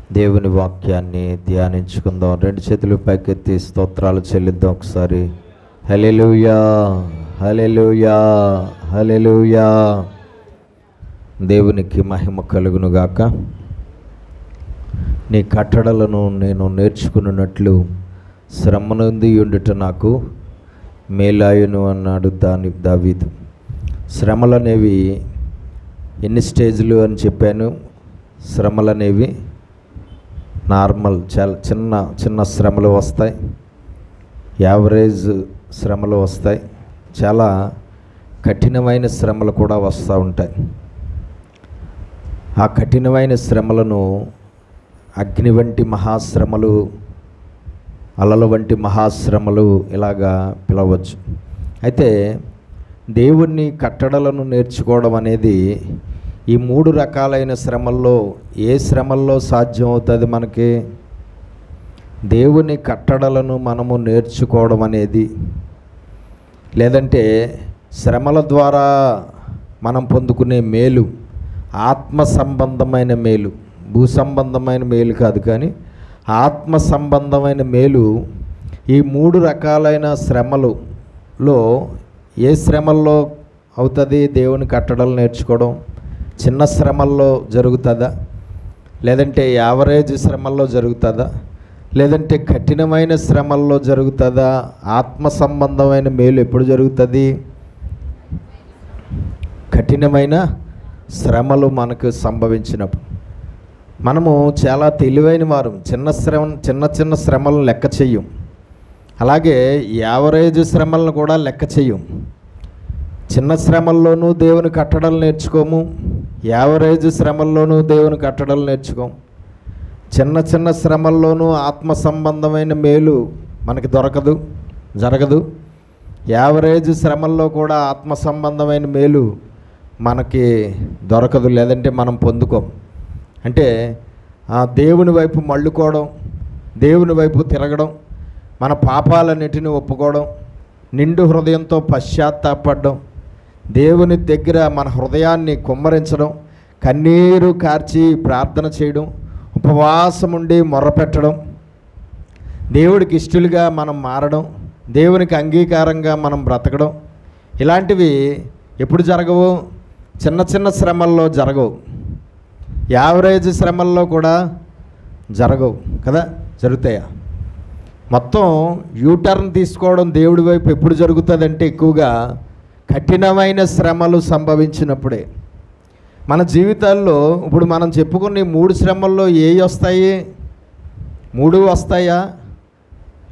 దేవుని వాక్యాన్ని ధ్యానించుకుందాం. రెండు చేతులు పైకెత్తి స్తోత్రాలు చెల్లిద్దాం ఒకసారి. హల్లెలూయా, హల్లెలూయా, హల్లెలూయా. దేవునికి మహిమ కలుగునుగాక. నీ కట్టడలను నేను నేర్చుకున్నట్లు శ్రమనుంది ఉండుట నాకు మేలాయును అన్నాడు దావీదు. శ్రమలు అనేవి ఎన్ని స్టేజ్లు అని చెప్పాను. శ్రమలు అనేవి నార్మల్, చాలా చిన్న చిన్న శ్రమలు వస్తాయి, యావరేజ్ శ్రమలు వస్తాయి, చాలా కఠినమైన శ్రమలు కూడా వస్తూ ఉంటాయి. ఆ కఠినమైన శ్రమలను అగ్ని వంటి మహాశ్రమలు, అలల వంటి మహాశ్రమలు ఇలాగా పిలవచ్చు. అయితే దేవుని కట్టడలను నేర్చుకోవడం అనేది ఈ మూడు రకాలైన శ్రమల్లో ఏ శ్రమల్లో సాధ్యం అవుతుంది మనకి? దేవుని కట్టడలను మనము నేర్చుకోవడం అనేది, లేదంటే శ్రమల ద్వారా మనం పొందుకునే మేలు ఆత్మ సంబంధమైన మేలు, భూ సంబంధమైన మేలు కాదు, కానీ ఆత్మ సంబంధమైన మేలు. ఈ మూడు రకాలైన శ్రమలలో ఏ శ్రమల్లో అవుతుంది దేవుని కట్టడలు నేర్చుకోవడం? చిన్న శ్రమల్లో జరుగుతుందా, లేదంటే యావరేజ్ శ్రమల్లో జరుగుతుందా, లేదంటే కఠినమైన శ్రమల్లో జరుగుతుందా? ఆత్మ సంబంధమైన మేలు ఎప్పుడు జరుగుతుంది? కఠినమైన శ్రమలు మనకు సంభవించినప్పుడు. మనము చాలా తెలివైన వారు, చిన్న చిన్న శ్రమలను లెక్క చెయ్యం, అలాగే యావరేజ్ శ్రమలను కూడా లెక్క చెయ్యం. చిన్న శ్రమల్లోనూ దేవుని కట్టడలు నేర్చుకోము, యావరేజ్ శ్రమల్లోనూ దేవుని కట్టడలు నేర్చుకోము. చిన్న చిన్న శ్రమల్లోనూ ఆత్మ సంబంధమైన మేలు మనకి జరగదు. యావరేజ్ శ్రమల్లో కూడా ఆత్మ సంబంధమైన మేలు మనకి దొరకదు, లేదంటే మనం పొందుకోం. అంటే దేవుని వైపు మళ్ళుకోవడం, దేవుని వైపు తిరగడం, మన పాపాలన్నిటిని ఒప్పుకోవడం, నిండు హృదయంతో పశ్చాత్తాపడడం, దేవుని దగ్గర మన హృదయాన్ని కుమ్మరించడం, కన్నీరు కార్చి ప్రార్థన చేయడం, ఉపవాసం ఉండి మొర్రపెట్టడం, దేవుడికి ఇష్టలుగా మనం మారడం, దేవునికి అంగీకారంగా మనం బ్రతకడం, ఇలాంటివి ఎప్పుడు జరగవు? చిన్న చిన్న శ్రమల్లో జరగవు, యావరేజ్ శ్రమల్లో కూడా జరగవు కదా. జరుగుతాయా? మొత్తం యూటర్న్ తీసుకోవడం దేవుడి వైపు ఎప్పుడు జరుగుతుందంటే ఎక్కువగా కఠినమైన శ్రమలు సంభవించినప్పుడే. మన జీవితాల్లో ఇప్పుడు మనం చెప్పుకున్న మూడు శ్రమల్లో ఏవి వస్తాయి? మూడు వస్తాయా,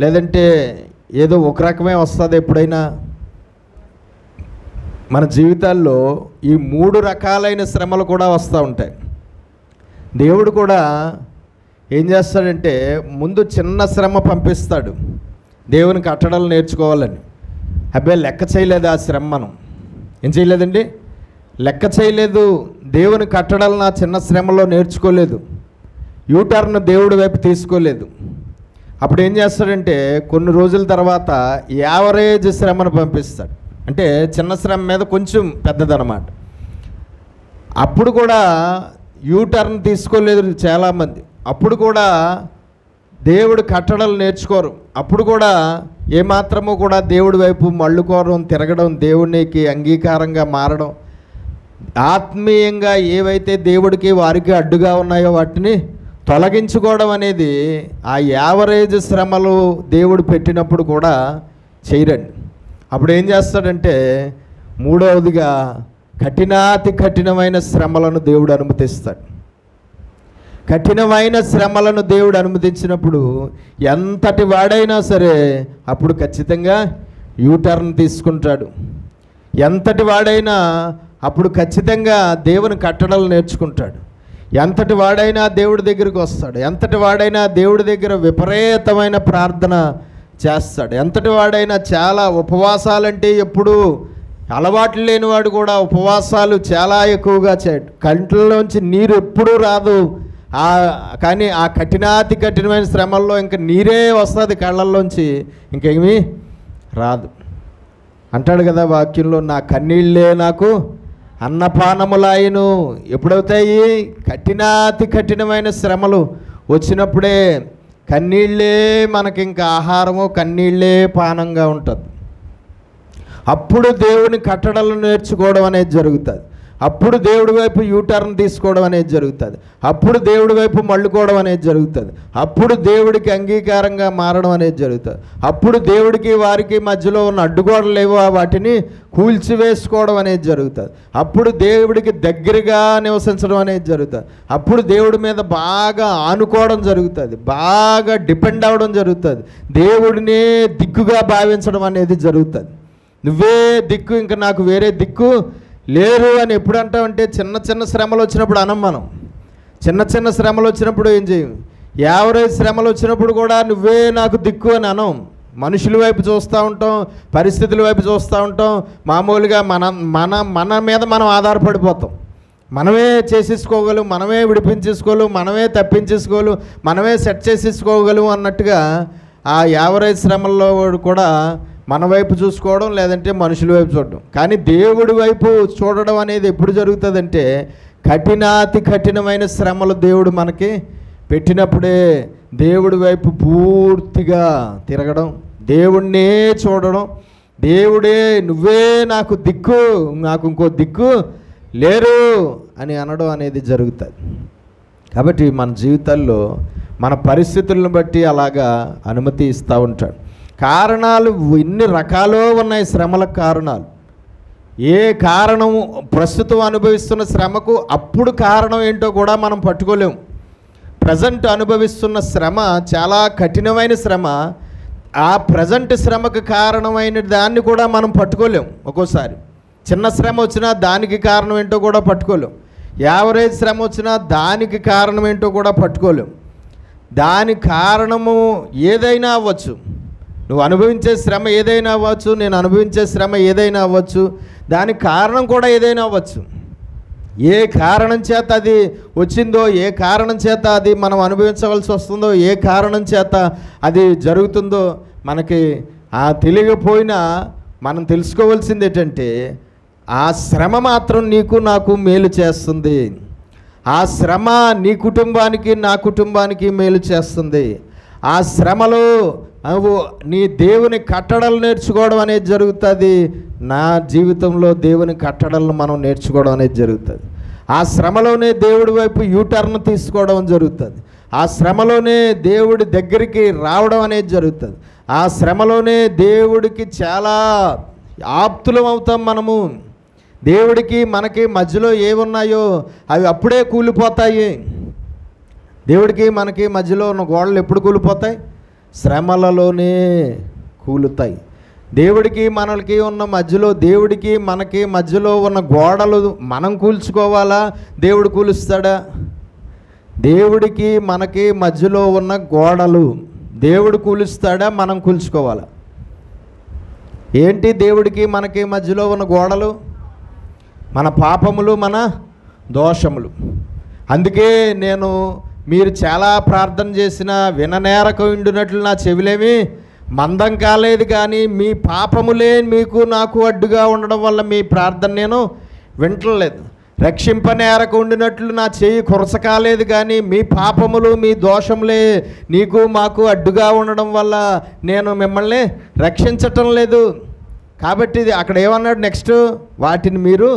లేదంటే ఏదో ఒక రకమే వస్తుంది ఎప్పుడైనా? మన జీవితాల్లో ఈ మూడు రకాలైన శ్రమలు కూడా వస్తూ ఉంటాయి. దేవుడు కూడా ఏం చేస్తాడంటే ముందు చిన్న శ్రమ పంపిస్తాడు దేవుని కట్టడలు నేర్చుకోవాలని. అబ్బాయి లెక్క చేయలేదు ఆ శ్రమ. మనం ఏం చేయలేదండి? లెక్క చేయలేదు. దేవుని కట్టడలు నా చిన్న శ్రమలో నేర్చుకోలేదు, యూటర్న్ దేవుడి వైపు తీసుకోలేదు. అప్పుడు ఏం చేస్తాడంటే కొన్ని రోజుల తర్వాత యావరేజ్ శ్రమను పంపిస్తాడు. అంటే చిన్న శ్రమ మీద కొంచెం పెద్దదన్నమాట. అప్పుడు కూడా యూటర్న్ తీసుకోలేదు చాలామంది. అప్పుడు కూడా దేవుడు కట్టడలు నేర్చుకోరు. అప్పుడు కూడా ఏమాత్రము కూడా దేవుడి వైపు మళ్ళుకోవడం, తిరగడం, దేవునికి అంగీకారంగా మారడం, ఆత్మీయంగా ఏవైతే దేవుడికి వారికి అడ్డుగా ఉన్నాయో వాటిని తొలగించుకోవడం అనేది ఆ యావరేజ్ శ్రమలు దేవుడు పెట్టినప్పుడు కూడా చేయరండి. అప్పుడు ఏం చేస్తాడంటే మూడవదిగా కఠినాతి కఠినమైన శ్రమలను దేవుడు అనుమతిస్తాడు. కఠినమైన శ్రమలను దేవుడు అనుమతించినప్పుడు ఎంతటి వాడైనా సరే అప్పుడు ఖచ్చితంగా యూటర్న్ తీసుకుంటాడు. ఎంతటి వాడైనా అప్పుడు ఖచ్చితంగా దేవుని కట్టడలు నేర్చుకుంటాడు. ఎంతటి వాడైనా దేవుడి దగ్గరికి వస్తాడు. ఎంతటి వాడైనా దేవుడి దగ్గర విపరీతమైన ప్రార్థన చేస్తాడు. ఎంతటి వాడైనా చాలా ఉపవాసాలంటే ఎప్పుడు అలవాట్లు లేనివాడు కూడా ఉపవాసాలు చాలా ఎక్కువగా చేయడు. కంట్లోంచి నీరు ఎప్పుడూ రాదు, కానీ ఆ కఠినాతి కఠినమైన శ్రమల్లో ఇంకా నీరే వస్తుంది కళ్ళల్లోంచి, ఇంకేమీ రాదు. అంటాడు కదా వాక్యంలో, నా కన్నీళ్ళే నాకు అన్నపానములాయను. ఎప్పుడవుతాయి? కఠినాతి కఠినమైన శ్రమలు వచ్చినప్పుడే కన్నీళ్ళే మనకి ఇంకా ఆహారము, కన్నీళ్ళే పానంగా ఉంటుంది. అప్పుడు దేవుని కట్టడలను నేర్చుకోవడం అనేది జరుగుతుంది. అప్పుడు దేవుడి వైపు యూటర్న్ తీసుకోవడం అనేది జరుగుతుంది. అప్పుడు దేవుడి వైపు మళ్ళుకోవడం అనేది జరుగుతుంది. అప్పుడు దేవుడికి అంగీకారంగా మారడం అనేది జరుగుతుంది. అప్పుడు దేవుడికి వారికి మధ్యలో ఉన్న అడ్డుగోడలు ఏవో వాటిని కూల్చివేసుకోవడం అనేది జరుగుతుంది. అప్పుడు దేవుడికి దగ్గరగా నివసించడం అనేది జరుగుతుంది. అప్పుడు దేవుడి మీద బాగా ఆనుకోవడం జరుగుతుంది, బాగా డిపెండ్ అవ్వడం జరుగుతుంది, దేవుడినే దిక్కుగా భావించడం అనేది జరుగుతుంది. నువ్వే దిక్కు, ఇంకా నాకు వేరే దిక్కు లేరు అని ఎప్పుడు అంటామంటే, చిన్న చిన్న శ్రమలు వచ్చినప్పుడు అనం. మనం చిన్న శ్రమలు వచ్చినప్పుడు ఏం చేయం? యావరేజ్ శ్రమలు వచ్చినప్పుడు కూడా నువ్వే నాకు దిక్కు అని అనం. మనుషుల వైపు చూస్తూ ఉంటాం, పరిస్థితుల వైపు చూస్తూ ఉంటాం. మామూలుగా మన మీద మనం ఆధారపడిపోతాం. మనమే చేసేసుకోగలం, మనమే విడిపించేసుకోగలం, మనమే తప్పించేసుకోగలం, మనమే సెట్ చేసేసుకోగలం అన్నట్టుగా ఆ యావరేజ్ శ్రమల్లో కూడా మన వైపు చూసుకోవడం, లేదంటే మనుషుల వైపు చూడడం. కానీ దేవుడి వైపు చూడడం అనేది ఎప్పుడు జరుగుతుందంటే, కఠినాతి కఠినమైన శ్రమలు దేవుడు మనకి పెట్టినప్పుడే దేవుడి వైపు పూర్తిగా తిరగడం, దేవుడినే చూడడం, దేవుడే నువ్వే నాకు దిక్కు, నాకు ఇంకో దిక్కు లేరు అని అనడం అనేది జరుగుతుంది. కాబట్టి మన జీవితాల్లో మన పరిస్థితులను బట్టి అలాగా అనుమతి ఇస్తూ ఉంటాడు. కారణాలు ఎన్ని రకాలో ఉన్నాయి శ్రమలకు కారణాలు. ఏ కారణం ప్రస్తుతం అనుభవిస్తున్న శ్రమకు అప్పుడు కారణం ఏంటో కూడా మనం పట్టుకోలేము. ప్రజెంట్ అనుభవిస్తున్న శ్రమ చాలా కఠినమైన శ్రమ. ఆ ప్రజెంట్ శ్రమకు కారణమైన దాన్ని కూడా మనం పట్టుకోలేము. ఒక్కోసారి చిన్న శ్రమ వచ్చినా దానికి కారణం ఏంటో కూడా పట్టుకోలేం. యావరేజ్ శ్రమ వచ్చినా దానికి కారణం ఏంటో కూడా పట్టుకోలేం. దాని కారణము ఏదైనా అవ్వచ్చు. నువ్వు అనుభవించే శ్రమ ఏదైనా అవ్వచ్చు, నేను అనుభవించే శ్రమ ఏదైనా అవ్వచ్చు, దానికి కారణం కూడా ఏదైనా అవ్వచ్చు. ఏ కారణం చేత అది వచ్చిందో, ఏ కారణం చేత అది మనం అనుభవించవలసి వస్తుందో, ఏ కారణం చేత అది జరుగుతుందో మనకి తెలియకపోయినా మనం తెలుసుకోవాల్సింది ఏంటంటే, ఆ శ్రమ మాత్రం నీకు నాకు మేలు చేస్తుంది. ఆ శ్రమ నీ కుటుంబానికి నా కుటుంబానికి మేలు చేస్తుంది. ఆ శ్రమలో నీ దేవుని కట్టడలు నేర్చుకోవడం అనేది జరుగుతుంది. నా జీవితంలో దేవుని కట్టడలను మనం నేర్చుకోవడం అనేది జరుగుతుంది. ఆ శ్రమలోనే దేవుడి వైపు యూటర్న్ తీసుకోవడం జరుగుతుంది. ఆ శ్రమలోనే దేవుడి దగ్గరికి రావడం అనేది జరుగుతుంది. ఆ శ్రమలోనే దేవుడికి చాలా ఆప్తులం అవుతాం మనము. దేవుడికి మనకి మధ్యలో ఏమున్నాయో అవి అప్పుడే కూలిపోతాయి. దేవుడికి మనకి మధ్యలో ఉన్న గోడలు ఎప్పుడు కూలిపోతాయి? శ్రమలలోనే కూలుతాయి. దేవుడికి మనకి ఉన్న మధ్యలో, దేవుడికి మనకి మధ్యలో ఉన్న గోడలు మనం కూల్చుకోవాలా, దేవుడు కూలుస్తాడా? దేవుడికి మనకి మధ్యలో ఉన్న గోడలు దేవుడు కూలుస్తాడా, మనం కూల్చుకోవాలా? ఏంటి దేవుడికి మనకి మధ్యలో ఉన్న గోడలు? మన పాపములు, మన దోషములు. అందుకే మీరు చాలా ప్రార్థన చేసినా విననేరక ఉండినట్లు నా చెవిలేమి మందం కాలేదు, కానీ మీ పాపములే మీకు నాకు అడ్డుగా ఉండడం వల్ల మీ ప్రార్థన నేను వింటలేదు. రక్షింపనేరక ఉండినట్లు నా చెయ్యి కురసకాలేదు, కానీ మీ పాపములు మీ దోషములే నీకు మాకు అడ్డుగా ఉండడం వల్ల నేను మిమ్మల్ని రక్షించటం లేదు. కాబట్టి అక్కడ ఏమన్నాడు నెక్స్ట్? వాటిని మీరు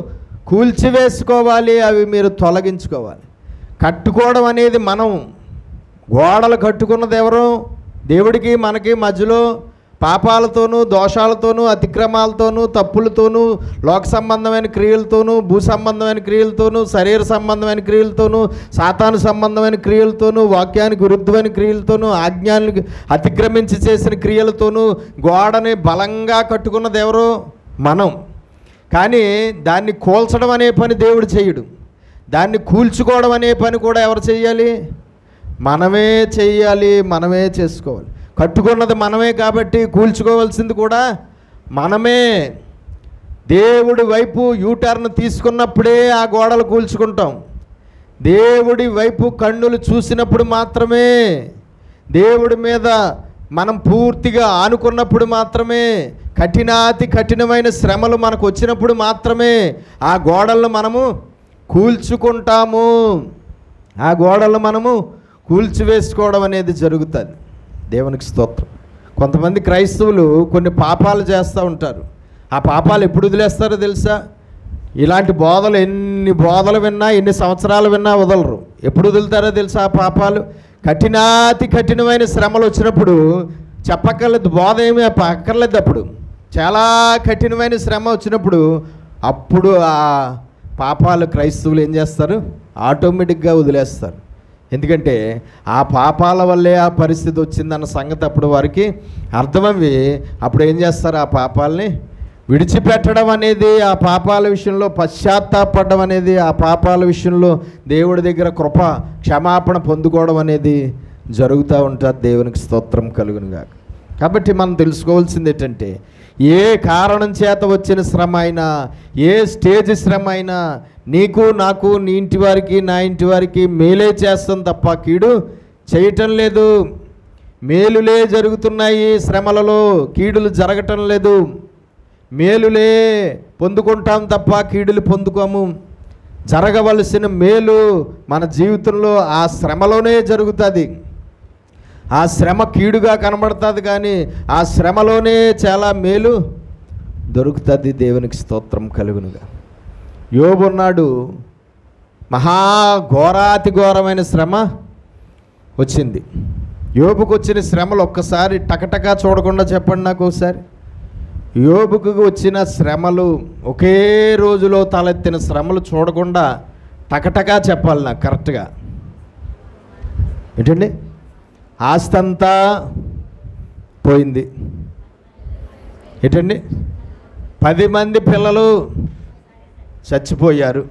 కూల్చివేసుకోవాలి, అవి మీరు తొలగించుకోవాలి. కట్టుకోవడం అనేది మనం. గోడలు కట్టుకున్నది ఎవరు? దేవుడికి మనకి మధ్యలో పాపాలతోనూ, దోషాలతోనూ, అతిక్రమాలతోనూ, తప్పులతోనూ, లోక సంబంధమైన క్రియలతోనూ, భూ సంబంధమైన క్రియలతోనూ, శరీర సంబంధమైన క్రియలతోనూ, సాతాను సంబంధమైన క్రియలతోనూ, వాక్యానికి విరుద్ధమైన క్రియలతోనూ, ఆజ్ఞానికి అతిక్రమించి చేసిన క్రియలతోనూ గోడని బలంగా కట్టుకున్నది ఎవరు? మనం. కానీ దాన్ని కూల్చడం అనే పని దేవుడు చేయడు. దాన్ని కూల్చుకోవడం అనే పని కూడా ఎవరు చేయాలి? మనమే చేయాలి, మనమే చేసుకోవాలి. కట్టుకున్నది మనమే కాబట్టి కూల్చుకోవాల్సింది కూడా మనమే. దేవుడి వైపు యూటర్న్ తీసుకున్నప్పుడే ఆ గోడలు కూల్చుకుంటాం. దేవుడి వైపు కన్నులు చూసినప్పుడు మాత్రమే, దేవుడి మీద మనం పూర్తిగా ఆనుకున్నప్పుడు మాత్రమే, కఠినాతి కఠినమైన శ్రమలు మనకు వచ్చినప్పుడు మాత్రమే ఆ గోడలను మనము కూల్చుకుంటాము. ఆ గోడలను మనము కూల్చివేసుకోవడం అనేది జరుగుతుంది. దేవునికి స్తోత్రం. కొంతమంది క్రైస్తవులు కొన్ని పాపాలు చేస్తూ ఉంటారు. ఆ పాపాలు ఎప్పుడు వదిలేస్తారో తెలుసా? ఇలాంటి బోధలు ఎన్ని బోధలు విన్నా, ఎన్ని సంవత్సరాలు విన్నా వదలరు. ఎప్పుడు వదులుతారో తెలుసా ఆ పాపాలు? కఠినాతి కఠినమైన శ్రమలు వచ్చినప్పుడు చెప్పక్కర్లేదు, బోధ ఏమీ అక్కర్లేదు. అప్పుడు చాలా కఠినమైన శ్రమ వచ్చినప్పుడు అప్పుడు ఆ పాపాలు క్రైస్తవులు ఏం చేస్తారు? ఆటోమేటిక్గా వదిలేస్తారు. ఎందుకంటే ఆ పాపాల వల్లే ఆ పరిస్థితి వచ్చిందన్న సంగతి అప్పుడు వారికి అర్థమవి అప్పుడు ఏం చేస్తారు? ఆ పాపాలని విడిచిపెట్టడం అనేది, ఆ పాపాల విషయంలో పశ్చాత్తాపడడం అనేది, ఆ పాపాల విషయంలో దేవుడి దగ్గర కృప క్షమాపణ పొందుకోవడం అనేది జరుగుతూ ఉంటుంది. దేవునికి స్తోత్రం కలుగునుగాక. కాబట్టి మనం తెలుసుకోవాల్సింది ఏంటంటే, ఏ కారణం చేత వచ్చిన శ్రమ అయినా, ఏ స్టేజ్ శ్రమ అయినా నీకు, నాకు, నీ ఇంటి వారికి, నా ఇంటి వారికి మేలే చేస్తాం తప్ప కీడు చేయటం లేదు. మేలులే జరుగుతున్నాయి శ్రమలలో, కీడులు జరగటం లేదు. మేలులే పొందుకుంటాం తప్ప కీడులు పొందుకోము. జరగవలసిన మేలు మన జీవితంలో ఆ శ్రమలోనే జరుగుతుంది. ఆ శ్రమ కీడుగా కనబడుతుంది, కానీ ఆ శ్రమలోనే చాలా మేలు దొరుకుతుంది. దేవునికి స్తోత్రం కలుగునుగా. యోబు ఉన్నాడు, మహాఘోరాతి ఘోరమైన శ్రమ వచ్చింది. యోబుకు వచ్చిన శ్రమలు ఒక్కసారి టకటకా చూడకుండా చెప్పండి నాకు ఒకసారి. యోబుకు వచ్చిన శ్రమలు, ఒకే రోజులో తలెత్తిన శ్రమలు చూడకుండా టకటకా చెప్పాలి నాకు కరెక్ట్గా. ఏంటండి? ఆస్తి అంతా పోయింది. ఏంటండి? 10 మంది పిల్లలు చచ్చిపోయారు.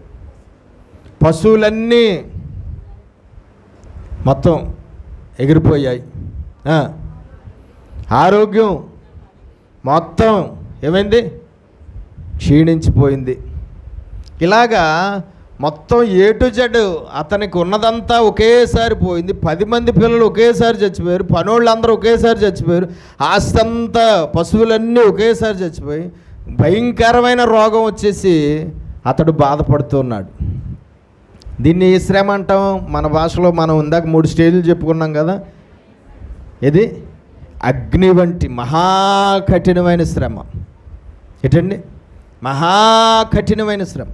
పశువులన్నీ మొత్తం ఎగిరిపోయాయి. ఆరోగ్యం మొత్తం ఏమైంది? క్షీణించిపోయింది. ఇలాగా మొత్తం ఏ టు జెడ్ అతనికి ఉన్నదంతా ఒకేసారి పోయింది. 10 మంది పిల్లలు ఒకేసారి చచ్చిపోయారు. పనోళ్ళందరూ ఒకేసారి చచ్చిపోయారు. ఆస్తి అంతా, పశువులన్నీ ఒకేసారి చచ్చిపోయి భయంకరమైన రోగం వచ్చేసి అతడు బాధపడుతున్నాడు. దీన్ని ఏ శ్రమ అంటాం? మన భాషలో మనం ఇందాక 3 స్టేజ్లు చెప్పుకున్నాం కదా. ఇది అగ్ని వంటి మహాకఠినమైన శ్రమ. ఏంటండి? మహాకఠినమైన శ్రమ.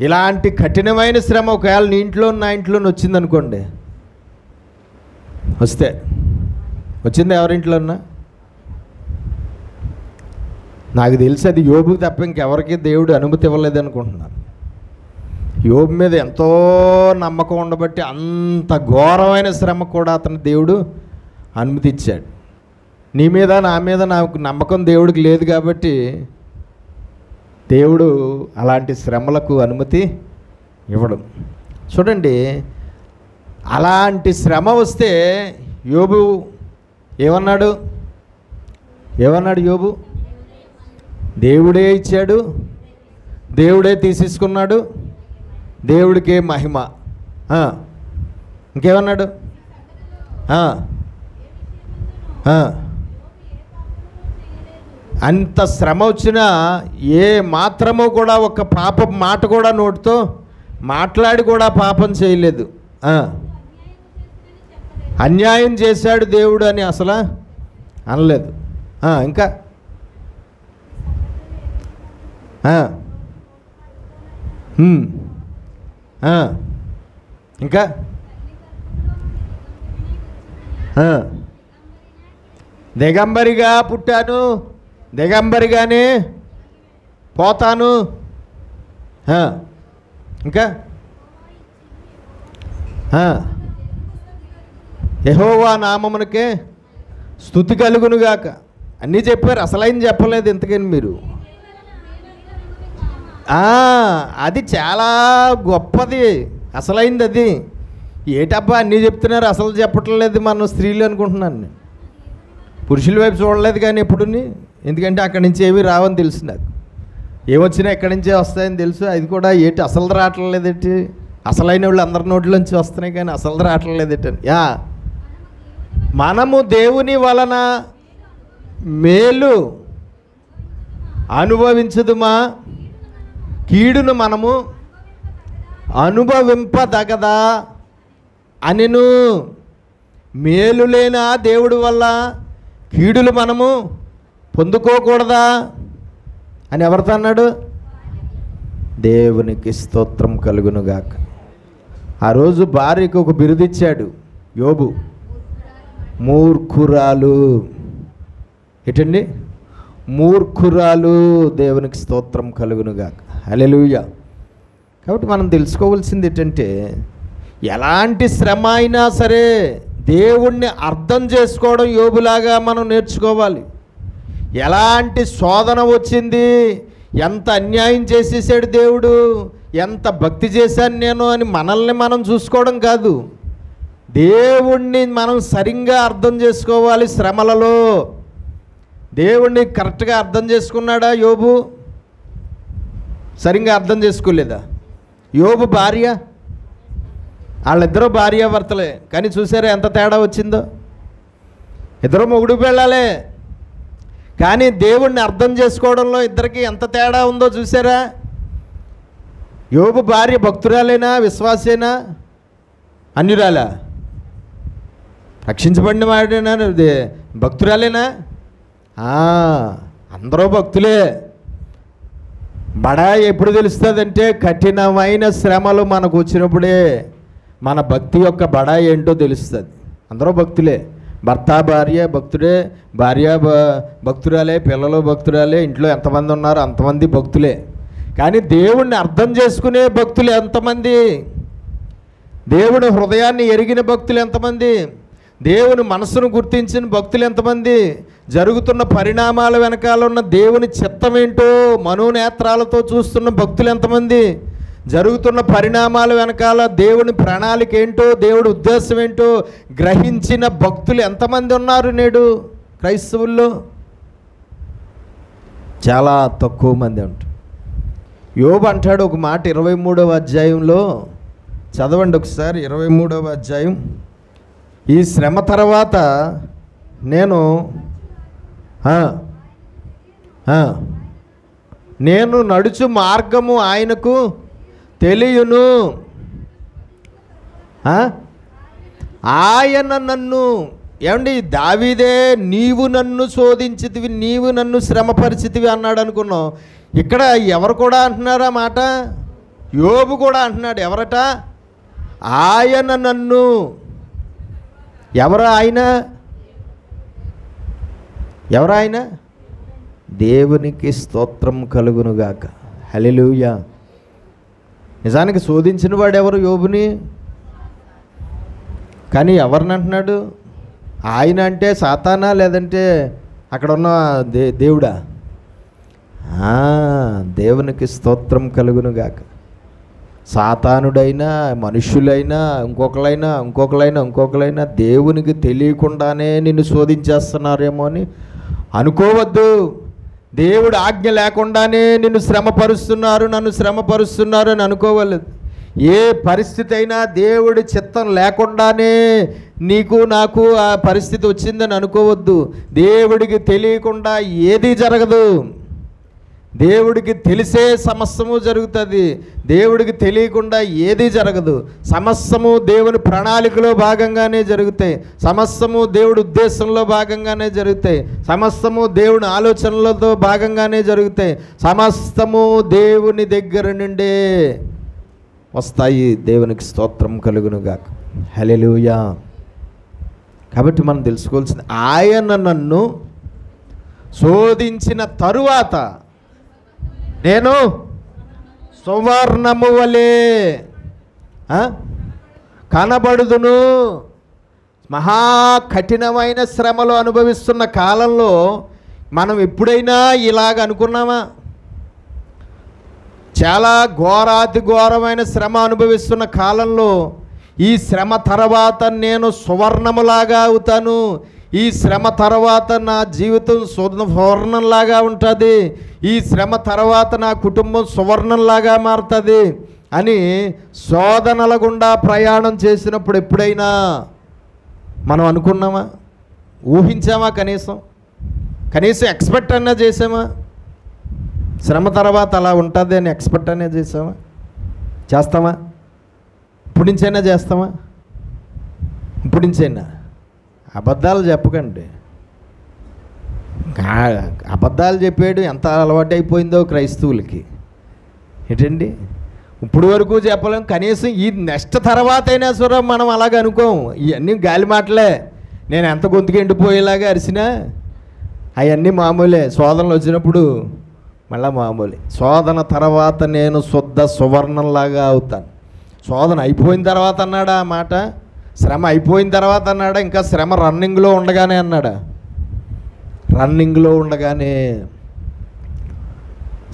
ఇలాంటి కఠినమైన శ్రమ ఒకవేళ నీ ఇంట్లో, నా ఇంట్లోనే వచ్చిందనుకోండి, వచ్చింది ఎవరింట్లోన్నా? నాకు తెలిసి అది యోబుకి తప్ప ఇంకెవరికి దేవుడు అనుమతి ఇవ్వలేదు అనుకుంటున్నాను. యోబు మీద ఎంతో నమ్మకం ఉండబట్టి అంత ఘోరమైన శ్రమ కూడా అతను దేవుడు అనుమతి ఇచ్చాడు. నీ మీద, నా మీద నాకు నమ్మకం దేవుడికి లేదు కాబట్టి దేవుడు అలాంటి శ్రమలకు అనుమతి ఇవ్వడం. చూడండి, అలాంటి శ్రమ వస్తే యోబు ఏమన్నాడు? యోబు? దేవుడే ఇచ్చాడు, దేవుడే తీసేసుకున్నాడు, దేవుడికే మహిమ. ఇంకేమన్నాడు? అంత శ్రమ వచ్చినా ఏ మాత్రమో కూడా ఒక పాప మాట కూడా నోటితో మాట్లాడి కూడా పాపం చేయలేదు. అన్యాయం చేశాడు దేవుడు అని అసలు అనలేదు. ఇంకా ఇంకా దిగంబరిగా పుట్టాను, దిగంబరిగానే పోతాను. ఇంకా యెహోవా నామమునకే స్తుతి కలుగునుగాక. అన్నీ చెప్పారు, అసలైన చెప్పలేదు ఇంతకని మీరు. అది చాలా గొప్పది, అసలైంది అది. ఏటబ్బా అన్నీ చెప్తున్నారు, అసలు చెప్పట్లేదు మనం స్త్రీలు అనుకుంటున్నాను నేను. పురుషుల వైపు చూడలేదు కానీ ఎప్పుడుని, ఎందుకంటే అక్కడి నుంచి ఏమీ రావని తెలుసు నాకు. ఏమొచ్చినా ఎక్కడి నుంచే వస్తాయని తెలుసు. అది కూడా ఏంటి అసలు రావట్లేదేంటి? అసలైన వాళ్ళు అందరి నోట్లోంచి వస్తున్నాయి కానీ అసలు రావట్లేదేంటని. మనము దేవుని వలన మేలు అనుభవించదుమా, కీడును మనము అనుభవింపదగదా అనిను. మేలులేనా దేవుడి వల్ల కీడులు మనము పొందుకోకూడదా అని ఎవరితో అన్నాడు? దేవునికి స్తోత్రం కలుగునుగాక. ఆ రోజు భార్యకు ఒక బిరుదిచ్చాడు యోబు, మూర్ఖురాలు. ఏంటండి? మూర్ఖురాలు. దేవునికి స్తోత్రం కలుగునుగాక. హల్లెలూయా. కాబట్టి మనం తెలుసుకోవాల్సింది ఏంటంటే, ఎలాంటి శ్రమ అయినా సరే దేవుణ్ణి అర్థం చేసుకోవడం యోబులాగా మనం నేర్చుకోవాలి. ఎలాంటి శోధన వచ్చింది, ఎంత అన్యాయం చేసేసాడు దేవుడు, ఎంత భక్తి చేశాను నేను అని మనల్ని మనం చూసుకోవడం కాదు, దేవుణ్ణి మనం సరిగ్గా అర్థం చేసుకోవాలి. శ్రమలలో దేవుణ్ణి కరెక్ట్గా అర్థం చేసుకున్నాడా యోబు? సరిగ్గా అర్థం చేసుకోలేదా? యోబు భార్య, వాళ్ళిద్దరూ భార్యాభర్తలే, కానీ చూసారా ఎంత తేడా వచ్చిందో? ఇద్దరు మొగుడు పెళ్ళాలే, కానీ దేవుణ్ణి అర్థం చేసుకోవడంలో ఇద్దరికి ఎంత తేడా ఉందో చూసారా? యోబు భార్య భక్తురాలేనా, విశ్వాసేనా, అన్యురాలా? రక్షించబడిన వాడేనా, భక్తురాలేనా? అందరూ భక్తులే. బడా ఎప్పుడు తెలుస్తుందంటే, కఠినమైన శ్రమలు మనకు వచ్చినప్పుడే మన భక్తి యొక్క బడా ఏంటో తెలుస్తుంది. అందరూ భక్తులే, భర్త భార్య భక్తుడే, భార్య భక్తురాలే, పిల్లలు భక్తురాలే, ఇంట్లో ఎంతమంది ఉన్నారో అంతమంది భక్తులే. కానీ దేవుణ్ణి అర్థం చేసుకునే భక్తులు ఎంతమంది? దేవుని హృదయాన్ని ఎరిగిన భక్తులు ఎంతమంది? దేవుని మనసును గుర్తించిన భక్తులు ఎంతమంది? జరుగుతున్న పరిణామాల వెనకాల ఉన్న దేవుని చిత్తం ఏంటో మనోనేత్రాలతో చూస్తున్న భక్తులు ఎంతమంది? జరుగుతున్న పరిణామాల వెనకాల దేవుని ప్రణాళిక ఏంటో, దేవుడి ఉద్దేశం ఏంటో గ్రహించిన భక్తులు ఎంతమంది ఉన్నారు నేడు క్రైస్తవుల్లో? చాలా తక్కువ మంది ఉంటారు. యోబు అంటాడు ఒక మాట 23వ అధ్యాయంలో, చదవండి ఒకసారి. 23వ అధ్యాయం. ఈ శ్రమ తర్వాత నేను నడుచు మార్గము ఆయనకు తెలియను. ఆయన నన్ను, ఏమండి దావీదే నీవు నన్ను శోధించితివి, నీవు నన్ను శ్రమపరిచితివి అన్నాడు అనుకున్నాం. ఇక్కడ ఎవరు కూడా అంటున్నారా మాట? యోబు కూడా అంటున్నాడు. ఎవరట? ఆయన నన్ను. ఎవరు ఆయన? ఎవరు ఆయన? దేవునికి స్తోత్రం కలుగునుగాక. హల్లెలూయా. నిజానికి శోధించిన వాడు ఎవరు? యోబుని. కానీ ఎవరిని అంటున్నాడు? ఆయన అంటే సాతానా, లేదంటే అక్కడ ఉన్న దేవుడా? దేవునికి స్తోత్రం కలుగునుగాక. సాతానుడైనా, మనుష్యులైనా, ఇంకొకలైనా దేవునికి తెలియకుండానే నిన్ను శోధించేస్తున్నారేమో అని అనుకోవద్దు. దేవుడు ఆజ్ఞ లేకుండానే నిన్ను శ్రమపరుస్తున్నారు, నన్ను శ్రమపరుస్తున్నారు అని అనుకోవలేదు. ఏ పరిస్థితి అయినా దేవుడి చిత్తం లేకుండానే నీకు నాకు ఆ పరిస్థితి వచ్చిందని అనుకోవద్దు. దేవుడికి తెలియకుండా ఏది జరగదు. దేవుడికి తెలిసే సమస్తము జరుగుతుంది. దేవుడికి తెలియకుండా ఏది జరగదు. సమస్తము దేవుని ప్రణాళికలో భాగంగానే జరుగుతాయి. సమస్తము దేవుడి ఉద్దేశంలో భాగంగానే జరుగుతాయి. సమస్తము దేవుని ఆలోచనలతో భాగంగానే జరుగుతాయి. సమస్తము దేవుని దగ్గర నుండే వస్తాయి. దేవునికి స్తోత్రం కలుగునుగాక. హల్లెలూయా. కాబట్టి మనం తెలుసుకోవాల్సింది, ఆయన నన్ను శోధించిన తరువాత నేను సువర్ణము వలె కనబడుదును. మహా కఠినమైన శ్రమలు అనుభవిస్తున్న కాలంలో మనం ఎప్పుడైనా ఇలాగ అనుకున్నామా? చాలా ఘోరాతి ఘోరమైన శ్రమ అనుభవిస్తున్న కాలంలో ఈ శ్రమ తర్వాత నేను సువర్ణములాగా అవుతాను, ఈ శ్రమ తర్వాత నా జీవితం సువర్ణంలాగా ఉంటుంది, ఈ శ్రమ తర్వాత నా కుటుంబం సువర్ణంలాగా మారుతుంది అని శోధనల గుండా ప్రయాణం చేసినప్పుడు ఎప్పుడైనా మనం అనుకున్నామా? ఊహించామా? కనీసం ఎక్స్పెక్ట్ అన్నా చేసామా? శ్రమ తర్వాత అలా ఉంటుంది అని ఎక్స్పెక్ట్ అనే చేసామా? చేస్తామా? ఇప్పుడు నుంచైనా చేస్తామా? ఇప్పుడు నుంచైనా అబద్ధాలు చెప్పకండి. అబద్ధాలు చెప్పేడు ఎంత అలవాటు అయిపోయిందో క్రైస్తవులకి. ఏంటండి, ఇప్పుడు వరకు చెప్పలేం, కనీసం ఈ నెక్స్ట్ తర్వాత అయినా సరే మనం అలాగ అనుకోం. ఇవన్నీ గాలి మాటలే. నేను ఎంత గొంతుకు ఎండిపోయేలాగా అరిసినా అవన్నీ మామూలే. శోధనలు వచ్చినప్పుడు మళ్ళీ మామూలే. శోధన తర్వాత నేను శుద్ధ సువర్ణంలాగా అవుతాను. శోధన అయిపోయిన తర్వాత అన్నాడా ఆ మాట? శ్రమ అయిపోయిన తర్వాత అన్నాడా? ఇంకా శ్రమ రన్నింగ్లో ఉండగానే అన్నాడా? రన్నింగ్లో ఉండగానే.